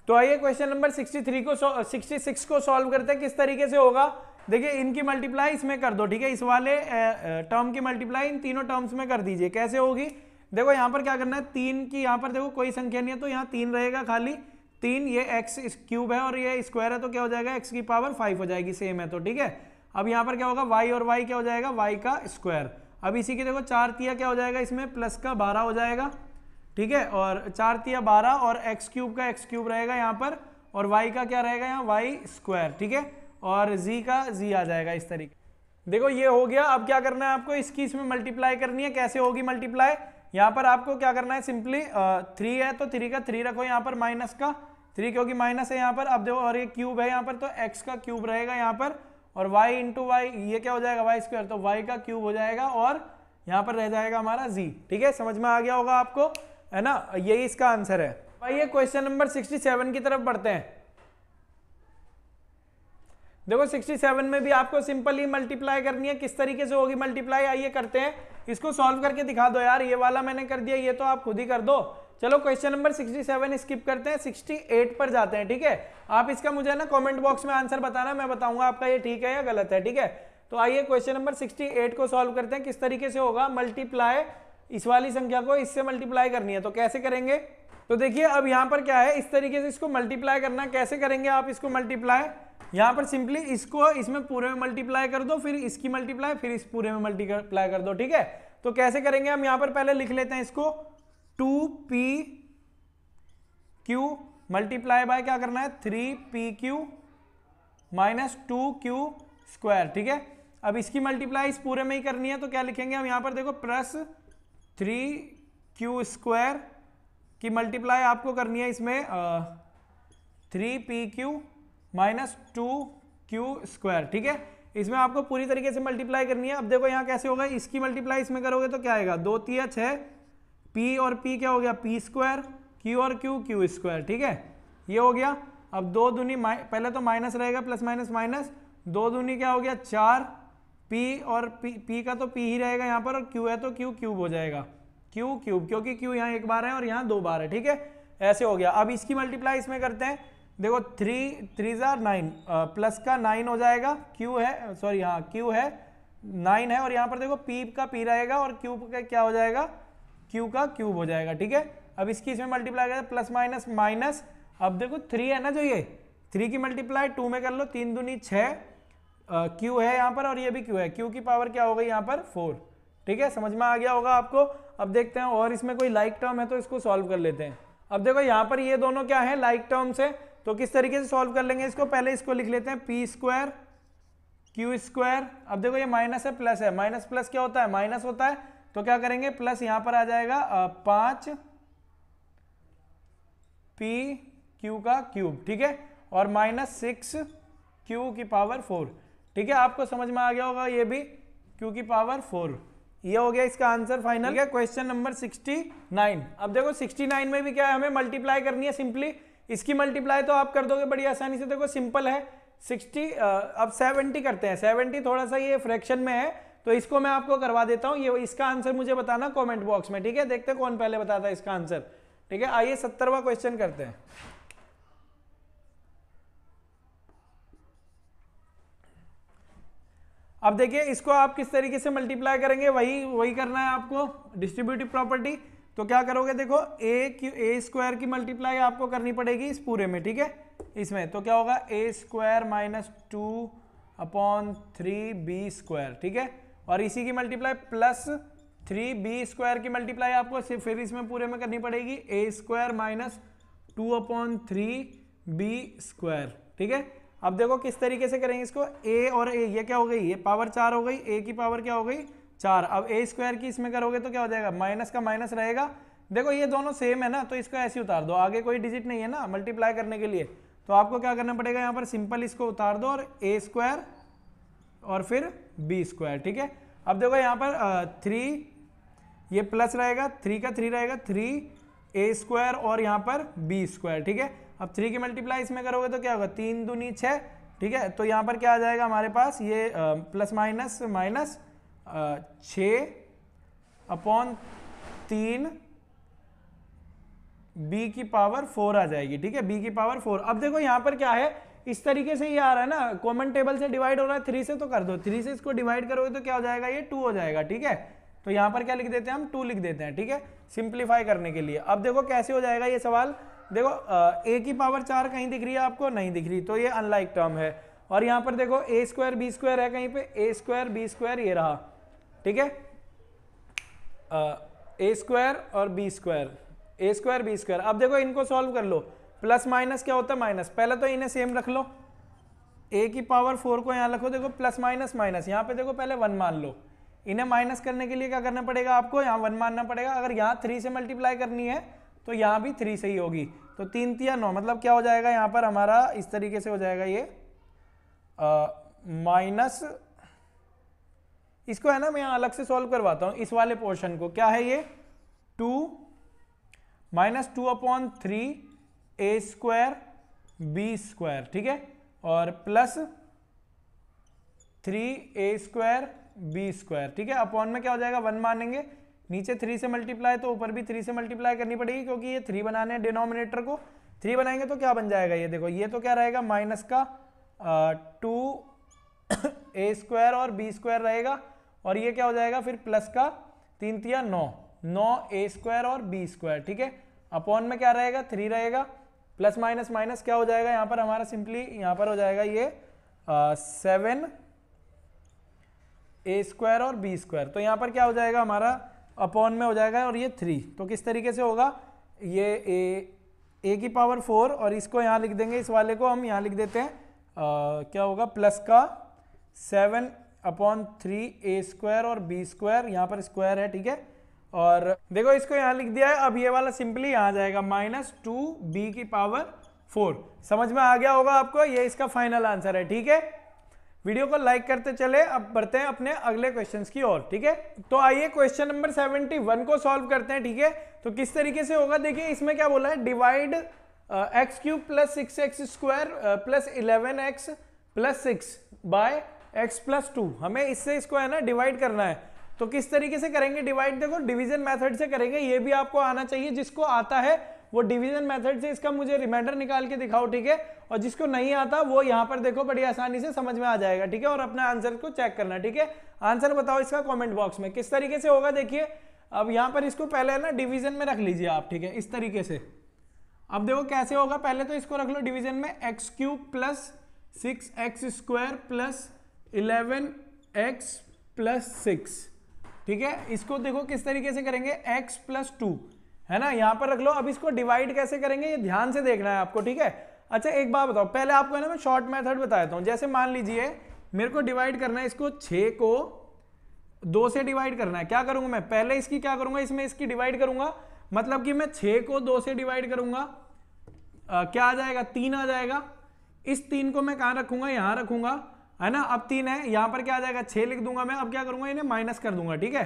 तो आइए क्वेश्चन नंबर 66 को सॉल्व करते हैं। किस तरीके से होगा, देखिए इनकी मल्टीप्लाई इसमें कर दो, ठीक है, इस वाले टर्म की मल्टीप्लाई इन तीनों टर्म्स में कर दीजिए। कैसे होगी, देखो यहाँ पर क्या करना है, 3 की यहाँ पर देखो कोई संख्या नहीं है तो यहाँ 3 रहेगा खाली, 3, ये एक्स क्यूब है और ये स्क्वायर है, तो क्या हो जाएगा x की पावर 5 हो जाएगी, सेम है तो ठीक है। अब यहाँ पर क्या होगा y और y क्या हो जाएगा, y का स्क्वायर। अब इसी की देखो 4 तिया क्या हो जाएगा, इसमें प्लस का 12 हो जाएगा, ठीक है, और 4 तिया 12 और एक्स क्यूब का x क्यूब रहेगा यहाँ पर, और y का क्या रहेगा यहाँ y स्क्वायर, ठीक है, और z का z आ जाएगा इस तरीके। देखो ये हो गया। अब क्या करना है आपको, इसकी इसमें मल्टीप्लाई करनी है। कैसे होगी मल्टीप्लाई, यहाँ पर आपको क्या करना है, सिंपली 3 है तो 3 का 3 रखो यहाँ पर, माइनस का 3 क्योंकि माइनस है यहाँ पर। अब देखो और ये क्यूब है यहाँ पर, तो x का क्यूब रहेगा यहाँ पर, और y इंटू वाई, ये क्या हो जाएगा y स्क्वायर, तो y का क्यूब हो जाएगा, और यहाँ पर रह जाएगा हमारा z, ठीक है। समझ में आ गया होगा आपको, है ना, यही इसका आंसर है। भाई ये क्वेश्चन नंबर 67 की तरफ बढ़ते हैं। देखो 67 में भी आपको सिंपल ही मल्टीप्लाई करनी है। किस तरीके से होगी मल्टीप्लाई, आइए करते हैं। इसको सॉल्व करके दिखा दो यार, ये वाला मैंने कर दिया, ये तो आप खुद ही कर दो। चलो क्वेश्चन नंबर 67 स्किप करते हैं, 68 पर जाते हैं, ठीक है। आप इसका मुझे ना कमेंट बॉक्स में आंसर बताना, मैं बताऊंगा आपका ये ठीक है या गलत है, ठीक है। तो आइए क्वेश्चन नंबर 68 को सॉल्व करते हैं। किस तरीके से होगा मल्टीप्लाई, इस वाली संख्या को इससे मल्टीप्लाई करनी है, तो कैसे करेंगे। तो देखिए अब यहाँ पर क्या है, इस तरीके से इसको मल्टीप्लाई करना। कैसे करेंगे आप इसको मल्टीप्लाई, यहाँ पर सिंपली इसको इसमें पूरे में मल्टीप्लाई कर दो, फिर इसकी मल्टीप्लाई, फिर इस पूरे में मल्टीप्लाई कर दो, ठीक है। तो कैसे करेंगे हम, यहाँ पर पहले लिख लेते हैं इसको 2pq मल्टीप्लाई बाय क्या करना है 3pq माइनस 2q स्क्वायर, ठीक है। अब इसकी मल्टीप्लाई इस पूरे में ही करनी है, तो क्या लिखेंगे हम यहाँ पर, देखो प्लस 3q स्क्वायर की मल्टीप्लाई आपको करनी है इसमें 3pq माइनस 2q स्क्वायर, ठीक है। इसमें आपको पूरी तरीके से मल्टीप्लाई करनी है। अब देखो यहाँ कैसे होगा, इसकी मल्टीप्लाई इसमें करोगे तो क्या आएगा, 2 तिया 6, p और p क्या हो गया p स्क्वायर, q और q स्क्वायर, ठीक है, ये हो गया। अब 2 दूनी पहले तो माइनस रहेगा, प्लस माइनस माइनस, 2 दूनी क्या हो गया 4, p और p का तो p ही रहेगा यहाँ पर, और q है तो q क्यूब हो जाएगा, q क्यूब, क्योंकि q यहाँ एक बार है और यहाँ 2 बार है, ठीक है, ऐसे हो गया। अब इसकी मल्टीप्लाई इसमें करते हैं, देखो 3 3 9 प्लस का 9 हो जाएगा, q है, सॉरी हाँ q है 9 है, और यहाँ पर देखो p का p रहेगा और q का क्या हो जाएगा, q का क्यूब हो जाएगा, ठीक है। अब इसकी इसमें मल्टीप्लाई करें, प्लस माइनस माइनस, अब देखो 3 है ना, जो ये 3 की मल्टीप्लाई 2 में कर लो, 3 दूनी 6, q है यहाँ पर और ये भी q है, q की पावर क्या हो गई यहाँ पर 4, ठीक है। समझ में आ गया होगा आपको। अब देखते हैं और इसमें कोई लाइक टर्म है तो इसको सॉल्व कर लेते हैं। अब देखो यहाँ पर ये दोनों क्या है, लाइक टर्म्स है, तो किस तरीके से सॉल्व कर लेंगे इसको, पहले इसको लिख लेते हैं p स्क्वायर q स्क्वायर। अब देखो ये माइनस है प्लस है, माइनस प्लस क्या होता है, माइनस होता है, तो क्या करेंगे प्लस यहाँ पर आ जाएगा 5 p q का क्यूब, ठीक है, और माइनस 6 q की पावर 4, ठीक है। आपको समझ में आ गया होगा ये भी, q की पावर 4, ये हो गया इसका आंसर फाइनल, ठीक है। Question number 69। अब देखो 69 में भी क्या है, हमें मल्टीप्लाई करनी है सिंपली। इसकी मल्टीप्लाई तो आप कर दोगे बड़ी आसानी से, देखो सिंपल है 60, अब 70 करते हैं, 70 थोड़ा सा ये फ्रैक्शन में है, तो इसको मैं आपको करवा देता हूँ। ये इसका आंसर मुझे बताना कमेंट बॉक्स में, ठीक है, देखते हैं कौन पहले बताता है इसका आंसर, ठीक है। आइए 70वां क्वेश्चन करते हैं। अब देखिए इसको आप किस तरीके से मल्टीप्लाई करेंगे, वही करना है आपको, डिस्ट्रीब्यूटिव प्रॉपर्टी। तो क्या करोगे, देखो ए स्क्वायर की मल्टीप्लाई आपको करनी पड़ेगी इस पूरे में, ठीक है, इसमें तो क्या होगा ए स्क्वायर माइनस 2/3b स्क्वायर, ठीक है, और इसी की मल्टीप्लाई प्लस 3b स्क्वायर की मल्टीप्लाई आपको फिर इसमें पूरे में करनी पड़ेगी ए स्क्वायर माइनस 2/3b स्क्वायर, ठीक है। अब देखो किस तरीके से करेंगे इसको, a और a ये क्या हो गई, ये पावर 4 हो गई, a की पावर क्या हो गई 4। अब a स्क्वायर की इसमें करोगे तो क्या हो जाएगा, माइनस का माइनस रहेगा, देखो ये दोनों सेम है ना, तो इसको ऐसे उतार दो, आगे कोई डिजिट नहीं है ना मल्टीप्लाई करने के लिए, तो आपको क्या करना पड़ेगा, यहाँ पर सिंपल इसको उतार दो और a स्क्वायर और फिर b स्क्वायर, ठीक है। अब देखो यहाँ पर 3 ये प्लस रहेगा, 3 का 3 रहेगा, 3a स्क्वायर और यहाँ पर b स्क्वायर, ठीक है। अब 3 की मल्टीप्लाई इसमें करोगे तो क्या होगा, 3 दूनी 6, ठीक है, तो यहाँ पर क्या आ जाएगा हमारे पास, ये प्लस माइनस माइनस 6/3 b की पावर 4 आ जाएगी, ठीक है, b की पावर 4। अब देखो यहाँ पर क्या है, इस तरीके से ये आ रहा है ना, कॉमन टेबल से डिवाइड हो रहा है, 3 से तो कर दो, 3 से इसको डिवाइड करोगे तो क्या हो जाएगा, ये 2 हो जाएगा, ठीक है। तो यहाँ पर क्या लिख देते हैं हम, 2 लिख देते हैं, ठीक है, सिंप्लीफाई करने के लिए। अब देखो कैसे हो जाएगा ये सवाल, देखो a की पावर 4 कहीं दिख रही है आपको? नहीं दिख रही, तो ये अनलाइक टर्म है। और यहाँ पर देखो a स्क्वायर b स्क्वायर है कहीं पे, a स्क्वायर b स्क्वायर ये रहा, ठीक है, a स्क्वायर और b square, a square b square. अब देखो इनको सॉल्व कर लो, प्लस माइनस क्या होता है? माइनस। पहले तो इन्हें सेम रख लो, a की पावर 4 को यहाँ रखो, देखो प्लस माइनस माइनस, यहाँ पे देखो पहले 1 मान लो। इन्हें माइनस करने के लिए क्या करना पड़ेगा आपको? यहाँ 1 मानना पड़ेगा। अगर यहाँ 3 से मल्टीप्लाई करनी है तो यहाँ भी 3 से ही होगी, तो 3 3 9, मतलब क्या हो जाएगा यहाँ पर हमारा? इस तरीके से हो जाएगा ये माइनस, इसको है ना मैं यहाँ अलग से सॉल्व करवाता हूँ इस वाले पोर्शन को। क्या है ये? 2 minus 2/3 a square b square, ठीक है, और plus 3a square b square, ठीक है। अपॉन में क्या हो जाएगा? 1 मानेंगे, नीचे 3 से मल्टीप्लाई तो ऊपर भी 3 से मल्टीप्लाई करनी पड़ेगी, क्योंकि ये 3 बनाने हैं डिनोमिनेटर को। 3 बनाएंगे तो क्या बन जाएगा ये? देखो ये तो क्या रहेगा? माइनस का 2a स्क्वायर और b स्क्वायर रहेगा, और ये क्या हो जाएगा फिर? प्लस का 3 3 9, 9a स्क्वायर और b स्क्वायर, ठीक है। अपॉन में क्या रहेगा? 3 रहेगा, प्लस माइनस माइनस क्या हो जाएगा यहाँ पर हमारा? सिंपली यहाँ पर हो जाएगा ये 7 a स्क्वायर और b स्क्वायर। तो यहाँ पर क्या हो जाएगा हमारा? अपॉन में हो जाएगा और ये 3। तो किस तरीके से होगा ये? a की पावर 4, और इसको यहाँ लिख देंगे, इस वाले को हम यहाँ लिख देते हैं, क्या होगा? प्लस का 7/3 a स्क्वायर और b स्क्वायर, यहाँ पर स्क्वायर है, ठीक है। और देखो इसको यहाँ लिख दिया है। अब ये वाला सिंपली यहाँ आ जाएगा -2b की पावर 4। समझ में आ गया होगा आपको? ये इसका फाइनल आंसर है, ठीक है। वीडियो को लाइक करते चले, अब बढ़ते हैं अपने अगले क्वेश्चंस की ओर, ठीक है। तो आइए क्वेश्चन नंबर 71 को सॉल्व करते हैं, ठीक है। तो किस तरीके से होगा? देखिए इसमें क्या बोला है? Divide x³ + 6x² + 11x + 6 by x + 2। हमें इससे इसको है ना डिवाइड करना है। तो किस तरीके से करेंगे डिवाइड? देखो डिवीजन मेथड से करेंगे, ये भी आपको आना चाहिए। जिसको आता है वो डिवीजन मेथड से इसका मुझे रिमाइंडर निकाल के दिखाओ, ठीक है। और जिसको नहीं आता वो यहाँ पर देखो बड़ी आसानी से समझ में आ जाएगा, ठीक है। और अपना आंसर को चेक करना, ठीक है। आंसर बताओ इसका कमेंट बॉक्स में किस तरीके से होगा। देखिए अब यहाँ पर इसको पहले ना डिवीजन में रख लीजिए आप, ठीक है, इस तरीके से। अब देखो कैसे होगा, पहले तो इसको रख लो डिवीजन में, x³ + 6x² + 11x + 6, ठीक है। इसको देखो किस तरीके से करेंगे, x + 2 है ना, यहां पर रख लो। अब इसको डिवाइड कैसे करेंगे ये ध्यान से देखना है आपको, ठीक है। अच्छा एक बात बताओ, पहले आपको है ना मैं शॉर्ट मेथड बताता हूं। जैसे मान लीजिए मेरे को डिवाइड करना है, इसको 6 को 2 से डिवाइड करना है। क्या करूंगा मैं? पहले इसकी क्या करूंगा, इसमें इसकी डिवाइड करूंगा, मतलब कि मैं 6 को 2 से डिवाइड करूंगा, क्या आ जाएगा? 3 आ जाएगा। इस 3 को मैं कहां रखूंगा? यहां रखूंगा, है ना। अब 3 है, यहां पर क्या आ जाएगा? 6 लिख दूंगा मैं। अब क्या करूंगा? इन्हें माइनस कर दूंगा, ठीक है।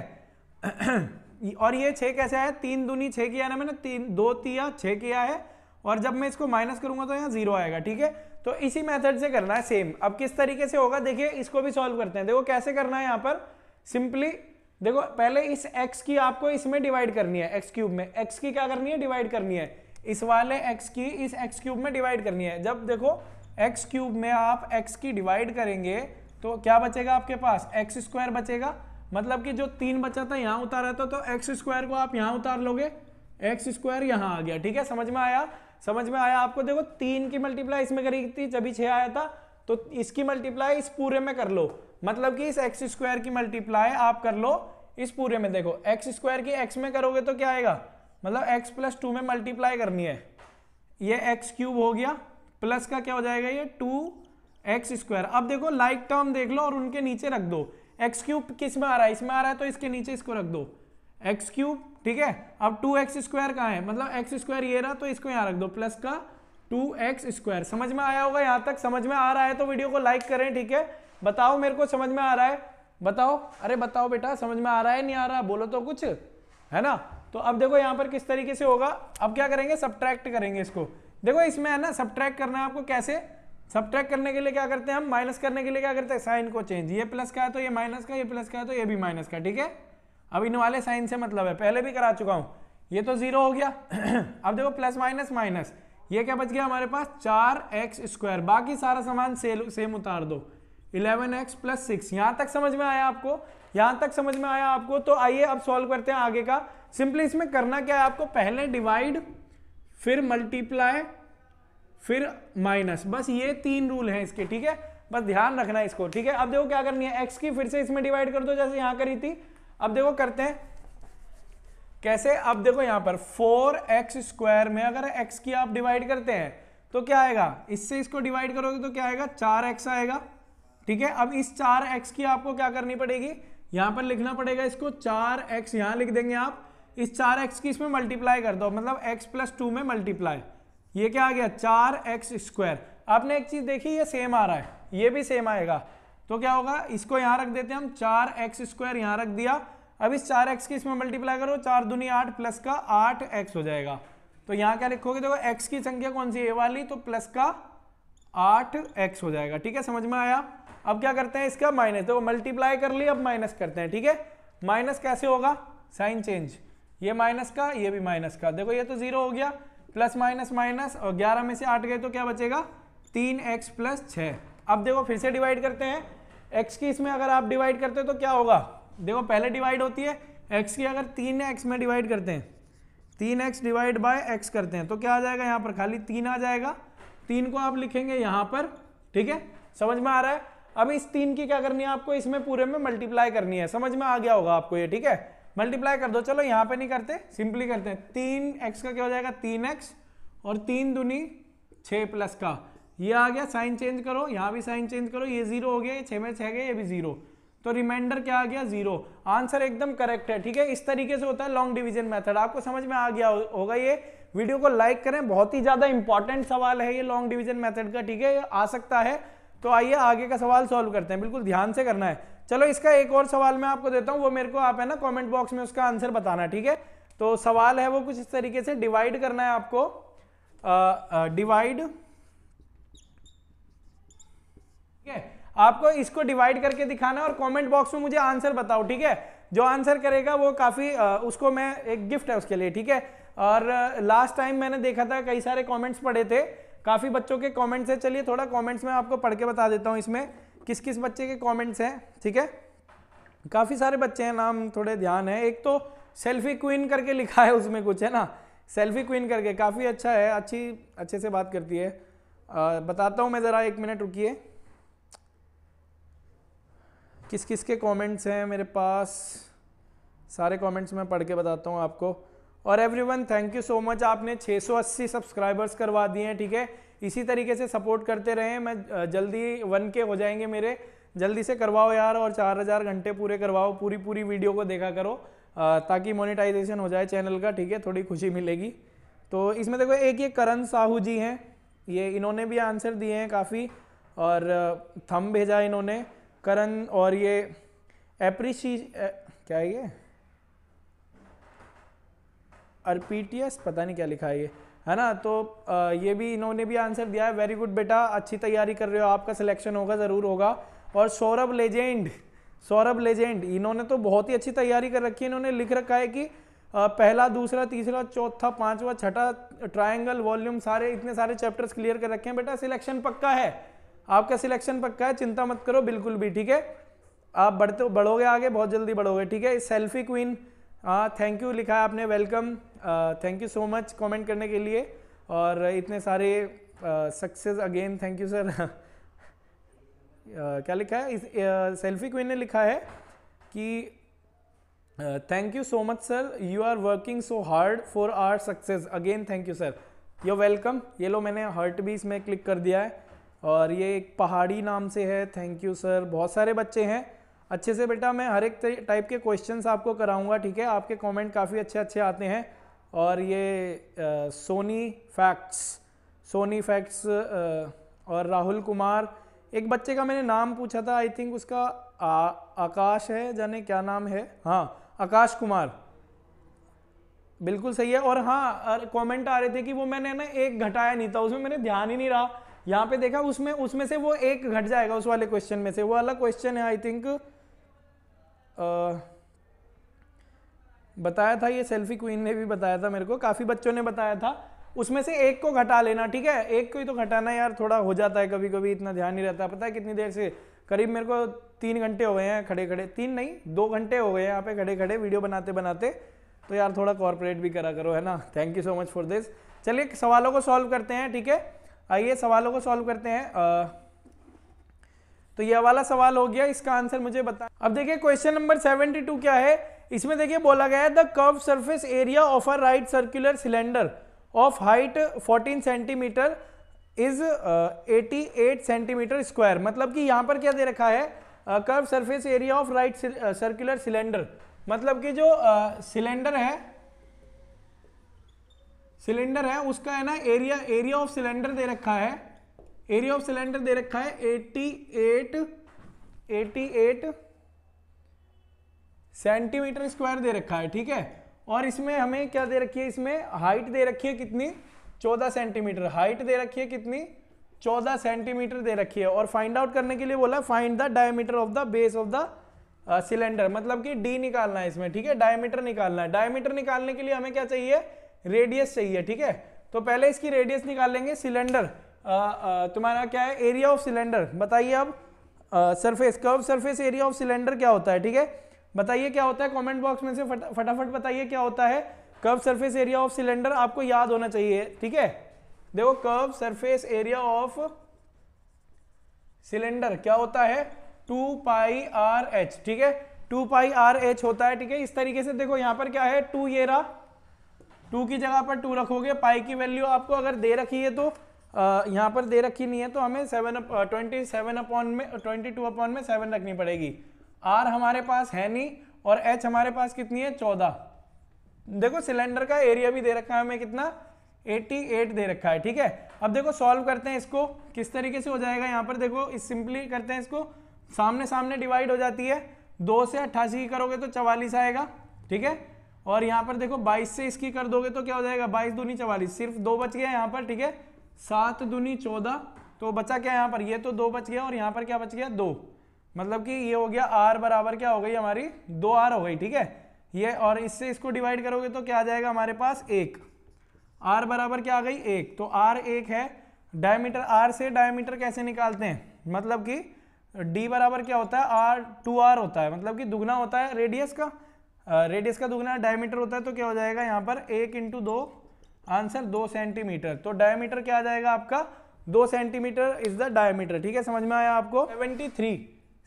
और ये 6 कैसे आया? 3 दूनी 6 किया ना मैंने, 3 2 3 6 किया है, और जब मैं इसको माइनस करूंगा तो यहाँ 0 आएगा, ठीक है। तो इसी मेथड से करना है सेम। अब किस तरीके से होगा देखिए, इसको भी सॉल्व करते हैं। देखो कैसे करना है यहाँ पर, सिंपली देखो पहले इस x की आपको इसमें डिवाइड करनी है, x³ में। x की क्या करनी है? डिवाइड करनी है। इस वाले x की इस x³ में डिवाइड करनी है। जब देखो x³ में आप x की डिवाइड करेंगे तो क्या बचेगा आपके पास? x² बचेगा, मतलब कि जो 3 बचा था यहाँ उतारा था, तो x² को आप यहाँ उतार लोगे, x² यहाँ आ गया, ठीक है। समझ में आया? समझ में आया आपको? देखो 3 की मल्टीप्लाई इसमें करी थी जब 6 आया था, तो इसकी मल्टीप्लाई इस पूरे में कर लो, मतलब कि इस x² की मल्टीप्लाई आप कर लो इस पूरे में। देखो x² की x में करोगे तो क्या आएगा, मतलब x + 2 में मल्टीप्लाई करनी है। ये x³ हो गया, प्लस का क्या हो जाएगा ये 2x²। अब देखो लाइक टर्म देख लो और उनके नीचे रख दो। x³ किस में आ रहा है? इसमें आ रहा है, तो इसके नीचे इसको रख दो x³, ठीक है। अब 2x² कहाँ है? मतलब x² ये रहा, तो इसको यहाँ रख दो, प्लस का 2x²। समझ में आया होगा यहाँ तक? समझ में आ रहा है तो वीडियो को लाइक करें, ठीक है। बताओ मेरे को समझ में आ रहा है? बताओ, अरे बताओ बेटा, समझ में आ रहा है नहीं आ रहा? बोलो तो कुछ, है ना। तो अब देखो यहाँ पर किस तरीके से होगा। अब क्या करेंगे? सब्ट्रैक्ट करेंगे इसको। देखो इसमें है ना सब्ट्रैक्ट करना है आपको। कैसे सब्ट्रैक्ट करने के लिए क्या करते हैं हम? माइनस करने के लिए क्या करते हैं? साइन को चेंज। ये प्लस का है तो ये माइनस का, ये प्लस का है तो ये भी माइनस का, ठीक है। अब इन वाले साइन से मतलब है, पहले भी करा चुका हूं। ये तो 0 हो गया। अब देखो प्लस माइनस माइनस, ये क्या बच गया हमारे पास? 4x²। बाकी सारा सामान सेम उतार दो, 11x + 6। यहां तक समझ में आया आपको? यहां तक समझ में आया आपको? तो आइए अब सॉल्व करते हैं आगे का। सिंपली इसमें करना क्या है आपको? पहले डिवाइड, फिर मल्टीप्लाई, फिर माइनस, बस ये 3 रूल हैं इसके, ठीक है, बस ध्यान रखना है इसको, ठीक है। अब देखो क्या करनी है, x की फिर से इसमें डिवाइड कर दो जैसे यहां करी थी। अब देखो करते हैं कैसे। अब देखो यहां पर 4x² में अगर x की आप डिवाइड करते हैं तो क्या आएगा, इससे इसको डिवाइड करोगे तो क्या आएगा, 4x आएगा, ठीक है। अब इस 4x की आपको क्या करनी पड़ेगी, यहां पर लिखना पड़ेगा इसको 4x, यहां लिख देंगे आप, इस 4x की इसमें मल्टीप्लाई कर दो, मतलब x+2 में मल्टीप्लाई, ये क्या आ गया 4x²। आपने एक चीज देखी, ये सेम आ रहा है, ये भी सेम आएगा, तो क्या होगा, इसको यहां रख देते हैं हम, 4x² यहां रख दिया। अब इस 4x की इसमें मल्टीप्लाई करो, 4 दूनी 8 प्लस का 8x हो जाएगा। तो यहां क्या लिखोगे, देखो x की संख्या कौन सी है, ये वाली, तो प्लस का 8x हो जाएगा, ठीक है, समझ में आया। अब क्या करते हैं इसका माइनस, देखो मल्टीप्लाई कर लिया, अब माइनस करते हैं, ठीक है। माइनस कैसे होगा, साइन चेंज, ये माइनस का, ये भी माइनस का, देखो ये तो 0 हो गया, प्लस माइनस माइनस, और 11 में से 8 गए तो क्या बचेगा, 3x + 6। अब देखो फिर से डिवाइड करते हैं, x की इसमें अगर आप डिवाइड करते हो तो क्या होगा, देखो पहले डिवाइड होती है x की, अगर 3x में डिवाइड करते हैं, 3x डिवाइड बाय x करते हैं तो क्या आ जाएगा, यहाँ पर खाली 3 आ जाएगा, 3 को आप लिखेंगे यहाँ पर, ठीक है, समझ में आ रहा है। अब इस 3 की क्या करनी है आपको, इसमें पूरे में मल्टीप्लाई करनी है, समझ में आ गया होगा आपको ये, ठीक है, मल्टीप्लाई कर दो। चलो यहाँ पे नहीं करते, सिंपली करते हैं, 3x का क्या हो जाएगा 3x, और 3 दूनी 6 प्लस का, ये आ गया, साइन चेंज करो, यहाँ भी साइन चेंज करो, ये 0 हो गया, ये 6 में 6 गए, ये भी 0, तो रिमाइंडर क्या आ गया 0। आंसर एकदम करेक्ट है, ठीक है। इस तरीके से होता है लॉन्ग डिवीजन मेथड, आपको समझ में आ गया होगा ये। वीडियो को लाइक करें, बहुत ही ज्यादा इंपॉर्टेंट सवाल है ये लॉन्ग डिवीजन मेथड का, ठीक है, आ सकता है। तो आइए आगे का सवाल सॉल्व करते हैं, बिल्कुल ध्यान से करना है। चलो इसका एक और सवाल मैं आपको देता हूं, वो मेरे को आप है ना कमेंट बॉक्स में उसका आंसर बताना, ठीक है। तो सवाल है वो कुछ इस तरीके से, डिवाइड करना है आपको, डिवाइड, ठीक है, आपको इसको डिवाइड करके दिखाना और कमेंट बॉक्स में मुझे आंसर बताओ, ठीक है। जो आंसर करेगा वो काफी उसको मैं एक गिफ्ट है उसके लिए, ठीक है। और लास्ट टाइम मैंने देखा था कई सारे कमेंट्स पढ़े थे, काफी बच्चों के कमेंट्स है। चलिए थोड़ा कमेंट्स में आपको पढ़ के बता देता हूं इसमें किस किस बच्चे के कमेंट्स हैं, ठीक है। काफी सारे बच्चे हैं, नाम थोड़े ध्यान है। एक तो सेल्फी क्वीन करके लिखा है, उसमें कुछ है ना, सेल्फी क्वीन करके, काफी अच्छा है, अच्छे से बात करती है। बताता हूं मैं, जरा 1 मिनट रुकिए, किस किस के कमेंट्स हैं मेरे पास, सारे कमेंट्स मैं पढ़ के बताता हूं आपको। और everyone thank you so much, आपने 680 सब्सक्राइबर्स करवा दिए हैं, ठीक है। इसी तरीके से सपोर्ट करते रहें, मैं जल्दी 1K हो जाएंगे मेरे, जल्दी से करवाओ यार, और 4000 घंटे पूरे करवाओ, पूरी वीडियो को देखा करो, ताकि मोनेटाइजेशन हो जाए चैनल का, ठीक है, थोड़ी खुशी मिलेगी। तो इसमें देखो एक ये करण साहू जी हैं, ये इन्होंने भी आंसर दिए हैं काफ़ी, और थंब भेजा इन्होंने करण, और ये क्या है ये RPTS, पता नहीं क्या लिखा है ये, है ना। तो ये भी इन्होंने भी आंसर दिया है, वेरी गुड बेटा, अच्छी तैयारी कर रहे हो, आपका सिलेक्शन होगा, ज़रूर होगा। और सौरभ लेजेंड इन्होंने तो बहुत ही अच्छी तैयारी कर रखी है, इन्होंने लिख रखा है कि पहला, दूसरा, तीसरा, चौथा, 5वां, 6ठा, ट्रायंगल, वॉल्यूम, सारे इतने सारे चैप्टर्स क्लियर कर रखे हैं। बेटा सिलेक्शन पक्का है, आपका सिलेक्शन पक्का है, चिंता मत करो बिल्कुल भी, ठीक है। आप बढ़ोगे आगे, बहुत जल्दी बढ़ोगे, ठीक है। सेल्फी क्वीन, थैंक यू लिखा है आपने, welcome, thank you so much comment करने के लिए, और इतने सारे success again, thank you sir. क्या लिखा है, सेल्फी क्वीन ने लिखा है कि thank you so much sir, you are working so hard for our success, again thank you sir, you welcome. ये लो मैंने हार्ट भी इसमें क्लिक कर दिया है, और ये एक पहाड़ी नाम से है, थैंक यू सर। बहुत सारे बच्चे हैं, अच्छे से बेटा मैं हर एक टाइप के क्वेश्चंस आपको कराऊंगा, ठीक है। आपके कमेंट काफ़ी अच्छे आते हैं। और ये सोनी फैक्ट्स और राहुल कुमार, एक बच्चे का मैंने नाम पूछा था, आई थिंक उसका आकाश है, जाने क्या नाम है, हाँ आकाश कुमार, बिल्कुल सही है। और हाँ कमेंट आ रहे थे कि वो मैंने ना एक घटाया नहीं था, उसमें मैंने ध्यान ही नहीं रहा, यहाँ पे देखा उसमें से वो एक घट जाएगा उस वाले क्वेश्चन में से, वो वाला क्वेश्चन है आई थिंक, बताया था ये सेल्फी क्वीन ने भी बताया था मेरे को, काफी बच्चों ने बताया था, उसमें से एक को घटा लेना, ठीक है। एक को ही तो घटाना यार, थोड़ा हो जाता है कभी कभी, इतना ध्यान नहीं रहता। पता है कितनी देर से, करीब मेरे को 3 घंटे हो गए हैं खड़े, 3 नहीं 2 घंटे हो गए हैं यहाँ पे खड़े वीडियो बनाते, तो यार थोड़ा कॉर्पोरेट भी करा करो, है ना। Thank you so much for this. चलिए सवालों को सॉल्व करते हैं, ठीक है। आइए सवालों को सॉल्व करते हैं। तो ये वाला सवाल हो गया, इसका आंसर मुझे बता। अब देखिए क्वेश्चन नंबर 72 क्या है, इसमें देखिए बोला गया है the curve surface area of a right circular cylinder of height 14 centimetre is 88 centimetre square. मतलब कि यहाँ पर क्या दे रखा है, curve surface area of right circular cylinder, मतलब कि जो सिलेंडर है उसका है ना एरिया ऑफ सिलेंडर दे रखा है, एरिया ऑफ सिलेंडर दे रखा है 88 सेंटीमीटर स्क्वायर दे रखा है, ठीक है। और इसमें हमें क्या दे रखी है, इसमें हाइट दे रखी है कितनी, 14 सेंटीमीटर, हाइट दे रखी है कितनी, 14 सेंटीमीटर दे रखी है। और फाइंड आउट करने के लिए बोला find the diameter of the base of the cylinder, मतलब कि डी निकालना है इसमें, ठीक है, डायमीटर निकालना है। डायमीटर निकालने के लिए हमें क्या चाहिए, रेडियस चाहिए, ठीक है। तो पहले इसकी रेडियस निकालेंगे। सिलेंडर तुम्हारा क्या है, एरिया ऑफ सिलेंडर, बताइए अब। Surface, curve surface area of cylinder क्या होता है, ठीक है, बताइए क्या होता है, कमेंट बॉक्स में से फटाफट बताइए क्या होता है। Curve surface area of cylinder आपको याद होना चाहिए, ठीक है। देखो curve surface area of cylinder क्या होता है, 2 पाई आर एच, ठीक है, 2 पाई आर एच होता है, ठीक है। इस तरीके से देखो यहाँ पर क्या है, 2 ये रहा, 2 की जगह पर 2 रखोगे, पाई की वैल्यू आपको अगर दे रखी है तो यहाँ पर दे रखी नहीं है तो हमें 22/7 रखनी पड़ेगी। आर हमारे पास है नहीं और एच हमारे पास कितनी है, 14। देखो सिलेंडर का एरिया भी दे रखा है हमें कितना, 88 दे रखा है, ठीक है। अब देखो सॉल्व करते हैं इसको, किस तरीके से हो जाएगा। यहाँ पर देखो इस सिंपली करते हैं इसको, सामने सामने डिवाइड हो जाती है, 2 से 88 करोगे तो 44 आएगा, ठीक है। और यहाँ पर देखो 22 से इसकी कर दोगे तो क्या हो जाएगा, 22 दूनी 44, सिर्फ 2 बच गया यहाँ पर, ठीक है, 7 दूनी 14, तो बचा क्या यहाँ पर, ये तो 2 बच गया और यहाँ पर क्या बच गया, 2, मतलब कि ये हो गया आर बराबर क्या हो गई हमारी, 2R हो गई, ठीक है। ये और इससे इसको डिवाइड करोगे तो क्या आ जाएगा हमारे पास, 1, आर बराबर क्या आ गई, 1, तो आर 1 है। डायमीटर, आर से डायमीटर कैसे निकालते हैं, मतलब कि डी बराबर क्या होता है, आर 2R होता है, मतलब कि दुगना होता है रेडियस का, रेडियस का दुगना डायमीटर होता है, तो क्या हो जाएगा यहाँ पर 1 × 2, आंसर 2 सेंटीमीटर। तो डायमीटर क्या आ जाएगा आपका, 2 सेंटीमीटर इज द डायमीटर, ठीक है, समझ में आया आपको।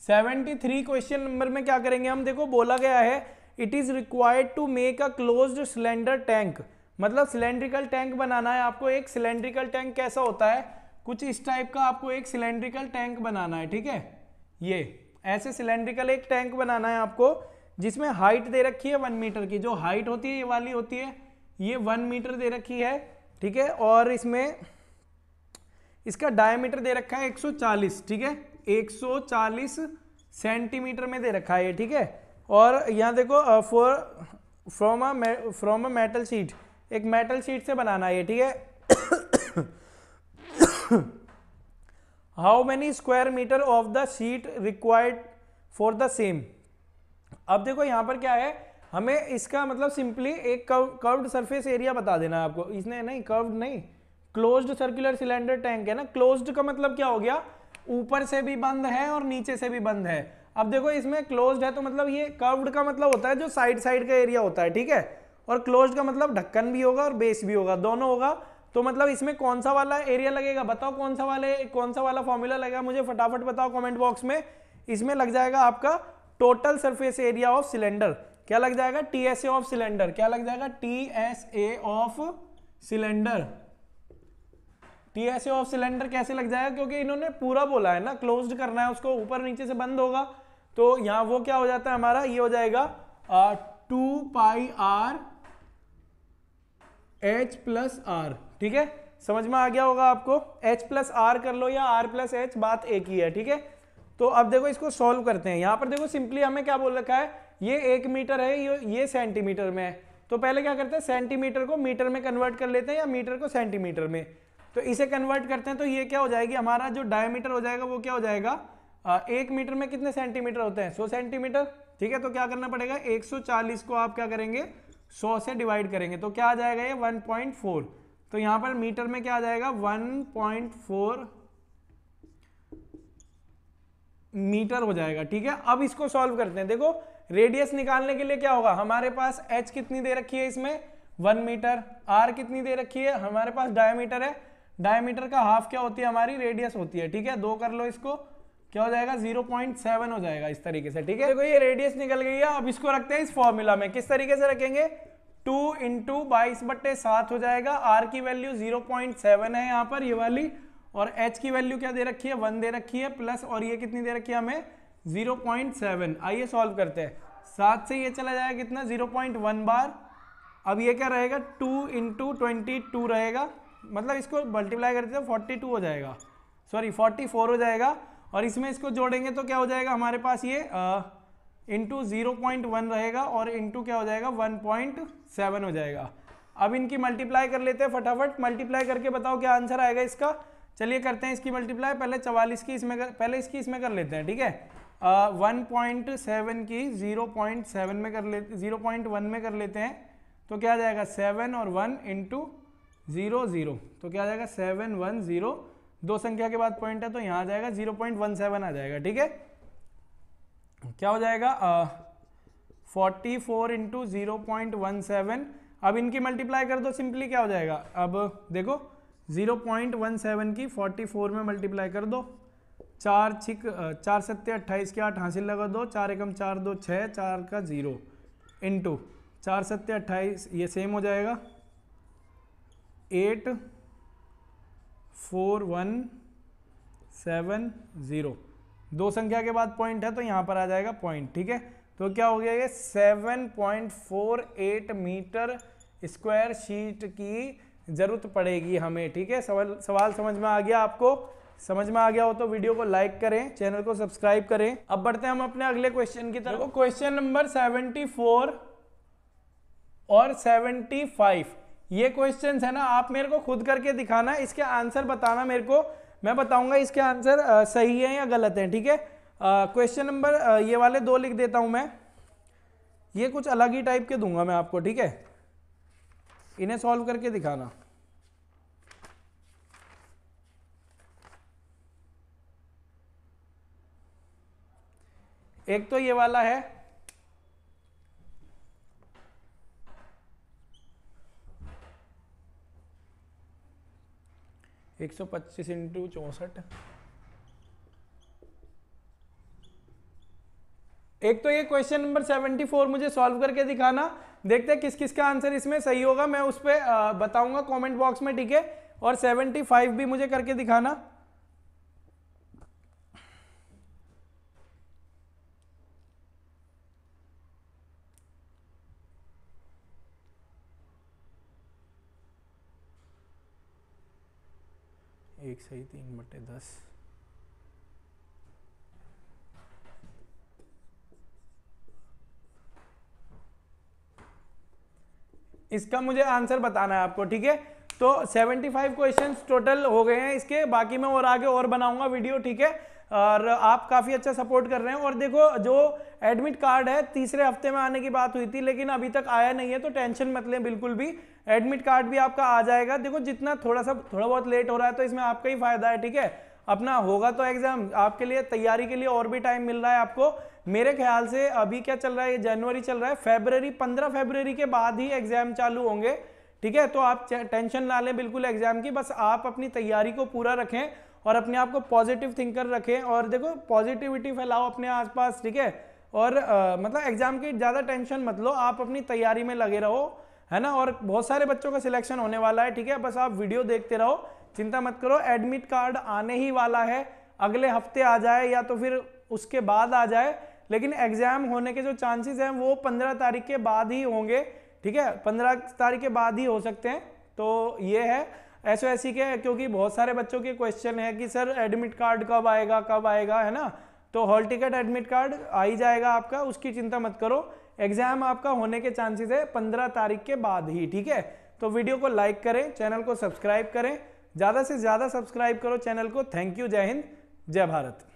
73 क्वेश्चन नंबर में क्या करेंगे हम, देखो बोला गया है it is required to make a closed cylinder tank, मतलब सिलेंड्रिकल टैंक बनाना है आपको। एक सिलेंड्रिकल टैंक कैसा होता है, कुछ इस टाइप का आपको एक सिलेंड्रिकल टैंक बनाना है, ठीक है। ये ऐसे सिलेंड्रिकल एक टैंक बनाना है आपको, जिसमें हाइट दे रखी है 1 मीटर की, जो हाइट होती है ये वाली होती है, ये 1 मीटर दे रखी है, ठीक है। और इसमें इसका डायमीटर दे रखा है 140, ठीक है, 140 सेंटीमीटर में दे रखा है ये, ठीक है। और यहाँ देखो फ्रॉम अ मेटल शीट, एक मेटल शीट से बनाना है ये, ठीक है। How many square metre of the sheet required for the same. अब देखो यहाँ पर क्या है, हमें इसका मतलब सिंपली एक कर्व्ड सरफेस एरिया बता देना है आपको, इसने नहीं, कर्व्ड नहीं, क्लोज्ड सर्कुलर सिलेंडर टैंक है ना। क्लोज्ड का मतलब क्या हो गया, ऊपर से भी बंद है और नीचे से भी बंद है। अब देखो इसमें क्लोज्ड है तो मतलब ये कर्व्ड का मतलब होता है जो साइड साइड का एरिया होता है, ठीक है। और क्लोज्ड का मतलब ढक्कन भी होगा और बेस भी होगा, दोनों होगा। तो मतलब इसमें कौन सा वाला एरिया लगेगा, बताओ कौन सा वाला फॉर्मूला लगेगा, मुझे फटाफट बताओ कमेंट बॉक्स में। इसमें लग जाएगा आपका total surface area of cylinder, क्या लग जाएगा, TSA ऑफ सिलेंडर, क्या लग जाएगा, TSA of cylinder. TSA of cylinder कैसे लग जाएगा, क्योंकि इन्होंने पूरा बोला है ना, क्लोज्ड करना है उसको, ऊपर नीचे से बंद होगा, तो यहाँ वो क्या हो जाता है हमारा, ये हो जाएगा 2 पाई आर H + R, ठीक है, समझ में आ गया होगा आपको। H + R कर लो या R + H, बात एक ही है, ठीक है। तो अब देखो इसको सॉल्व करते हैं। यहाँ पर देखो सिंपली हमें क्या बोल रखा है, ये 1 मीटर है, ये सेंटीमीटर में है, तो पहले क्या करते हैं, सेंटीमीटर को मीटर में कन्वर्ट कर लेते हैं या मीटर को सेंटीमीटर में। तो इसे कन्वर्ट करते हैं तो ये क्या हो जाएगी, हमारा जो डायमीटर हो जाएगा वो क्या हो जाएगा, 1 मीटर में कितने सेंटीमीटर होते हैं, 100 सेंटीमीटर, ठीक है। तो क्या करना पड़ेगा, 140 को आप क्या करेंगे, 100 से डिवाइड करेंगे, तो क्या आ जाएगा ये 1.4। तो यहाँ पर मीटर में क्या आ जाएगा, 1.4 मीटर हो जाएगा, ठीक है। अब इसको सॉल्व करते हैं। देखो रेडियस निकालने के लिए क्या होगा, हमारे पास h कितनी दे रखी है, इसमें 1 मीटर। आर कितनी दे रखी है हमारे पास, डायमीटर है, डायमीटर का हाफ क्या होती है हमारी, रेडियस होती है, ठीक है। 2 कर लो इसको, क्या हो जाएगा 0.7 हो जाएगा इस तरीके से, ठीक है। देखो ये रेडियस निकल गई है। अब इसको रखते हैं इस फॉर्मूला में, किस तरीके से रखेंगे, 2 × 22/7 हो जाएगा। आर की वैल्यू 0.7 है यहाँ पर ये वाली, और एच की वैल्यू क्या दे रखी है, 1 दे रखी है, प्लस और ये कितनी दे रखी है हमें 0.7। आइए सॉल्व करते हैं। 7 से ये चला जाएगा कितना 0.1 बार। अब ये क्या रहेगा 2 × 22 रहेगा, मतलब इसको मल्टीप्लाई करते हैं 42 हो जाएगा, सॉरी 44 हो जाएगा। और इसमें इसको जोड़ेंगे तो क्या हो जाएगा हमारे पास, ये इंटू 0.1 रहेगा और इंटू क्या हो जाएगा 1.7 हो जाएगा। अब इनकी मल्टीप्लाई कर लेते हैं फटाफट, मल्टीप्लाई करके बताओ क्या आंसर आएगा इसका। चलिए करते हैं इसकी मल्टीप्लाई, पहले 44 की इसमें पहले इसकी इसमें कर लेते हैं, ठीक है। 1.7 की 0.7 में कर लेते, 0.1 में कर लेते हैं, तो क्या आ जाएगा 7 और 1 × 0 0, तो क्या आ जाएगा 710। 2 संख्या के बाद पॉइंट है तो यहाँ आ जाएगा 0.17 आ जाएगा, ठीक है। क्या हो जाएगा 44 × 0.17। अब इनकी मल्टीप्लाई कर दो सिंपली, क्या हो जाएगा, अब देखो 0.17 की 44 में मल्टीप्लाई कर दो, 4 7 28 के 8 हासिल लगा दो, 4 एकम 4 2 6, 4 का 0 इंटू 4 7 28, ये सेम हो जाएगा 8 4 1 7 0। 2 संख्या के बाद पॉइंट है तो यहाँ पर आ जाएगा पॉइंट, ठीक है। तो क्या हो गया ये 7.48 मीटर स्क्वायर शीट की जरूरत पड़ेगी हमें, ठीक है। सवाल समझ में आ गया आपको, समझ में आ गया हो तो वीडियो को लाइक करें, चैनल को सब्सक्राइब करें। अब बढ़ते हैं हम अपने अगले क्वेश्चन की तरफ। क्वेश्चन नंबर 74 और 75 ये क्वेश्चंस है ना, आप मेरे को खुद करके दिखाना, इसके आंसर बताना मेरे को, मैं बताऊंगा इसके आंसर सही है या गलत है, ठीक है। क्वेश्चन नंबर ये वाले 2 लिख देता हूं मैं, ये कुछ अलग ही टाइप के दूंगा मैं आपको, ठीक है। इन्हें सॉल्व करके दिखाना। एक तो ये वाला है, एक 125 × 64। एक तो ये क्वेश्चन नंबर 74 मुझे सॉल्व करके दिखाना, देखते हैं किस किस का आंसर इसमें सही होगा, मैं उस पर बताऊंगा कमेंट बॉक्स में, ठीक है। और 75 भी मुझे करके दिखाना। एक सही 3/10। इसका मुझे आंसर बताना है आपको, ठीक है। तो 75 क्वेश्चंस टोटल हो गए हैं इसके, बाकी मैं और आगे और बनाऊंगा वीडियो, ठीक है। और आप काफ़ी अच्छा सपोर्ट कर रहे हैं। और देखो जो एडमिट कार्ड है 3रे हफ्ते में आने की बात हुई थी, लेकिन अभी तक आया नहीं है, तो टेंशन मत लें बिल्कुल भी, एडमिट कार्ड भी आपका आ जाएगा। देखो जितना थोड़ा बहुत लेट हो रहा है तो इसमें आपका ही फायदा है, ठीक है। अपना होगा तो एग्जाम, आपके लिए तैयारी के लिए और भी टाइम मिल रहा है आपको। मेरे ख्याल से अभी क्या चल रहा है, ये जनवरी चल रहा है, 15 फरवरी के बाद ही एग्जाम चालू होंगे, ठीक है। तो आप टेंशन ना लें बिल्कुल एग्जाम की, बस आप अपनी तैयारी को पूरा रखें और अपने आप को पॉजिटिव थिंकर रखें, और देखो पॉजिटिविटी फैलाओ अपने आसपास, ठीक है। और मतलब एग्जाम की ज़्यादा टेंशन मत लो, आप अपनी तैयारी में लगे रहो, है ना। और बहुत सारे बच्चों का सिलेक्शन होने वाला है, ठीक है। बस आप वीडियो देखते रहो, चिंता मत करो। एडमिट कार्ड आने ही वाला है, अगले हफ्ते आ जाए या तो फिर उसके बाद आ जाए, लेकिन एग्जाम होने के जो चांसेस हैं वो 15 तारीख के बाद ही होंगे, ठीक है। 15 तारीख के बाद ही हो सकते हैं। तो ये है SOSC के, क्योंकि बहुत सारे बच्चों के क्वेश्चन है कि सर एडमिट कार्ड कब आएगा, है ना। तो हॉल टिकट एडमिट कार्ड आ ही जाएगा आपका, उसकी चिंता मत करो। एग्जाम आपका होने के चांसेस है 15 तारीख के बाद ही, ठीक है। तो वीडियो को लाइक करें, चैनल को सब्सक्राइब करें, ज़्यादा से ज़्यादा सब्सक्राइब करो चैनल को। थैंक यू, जय हिंद, जय भारत।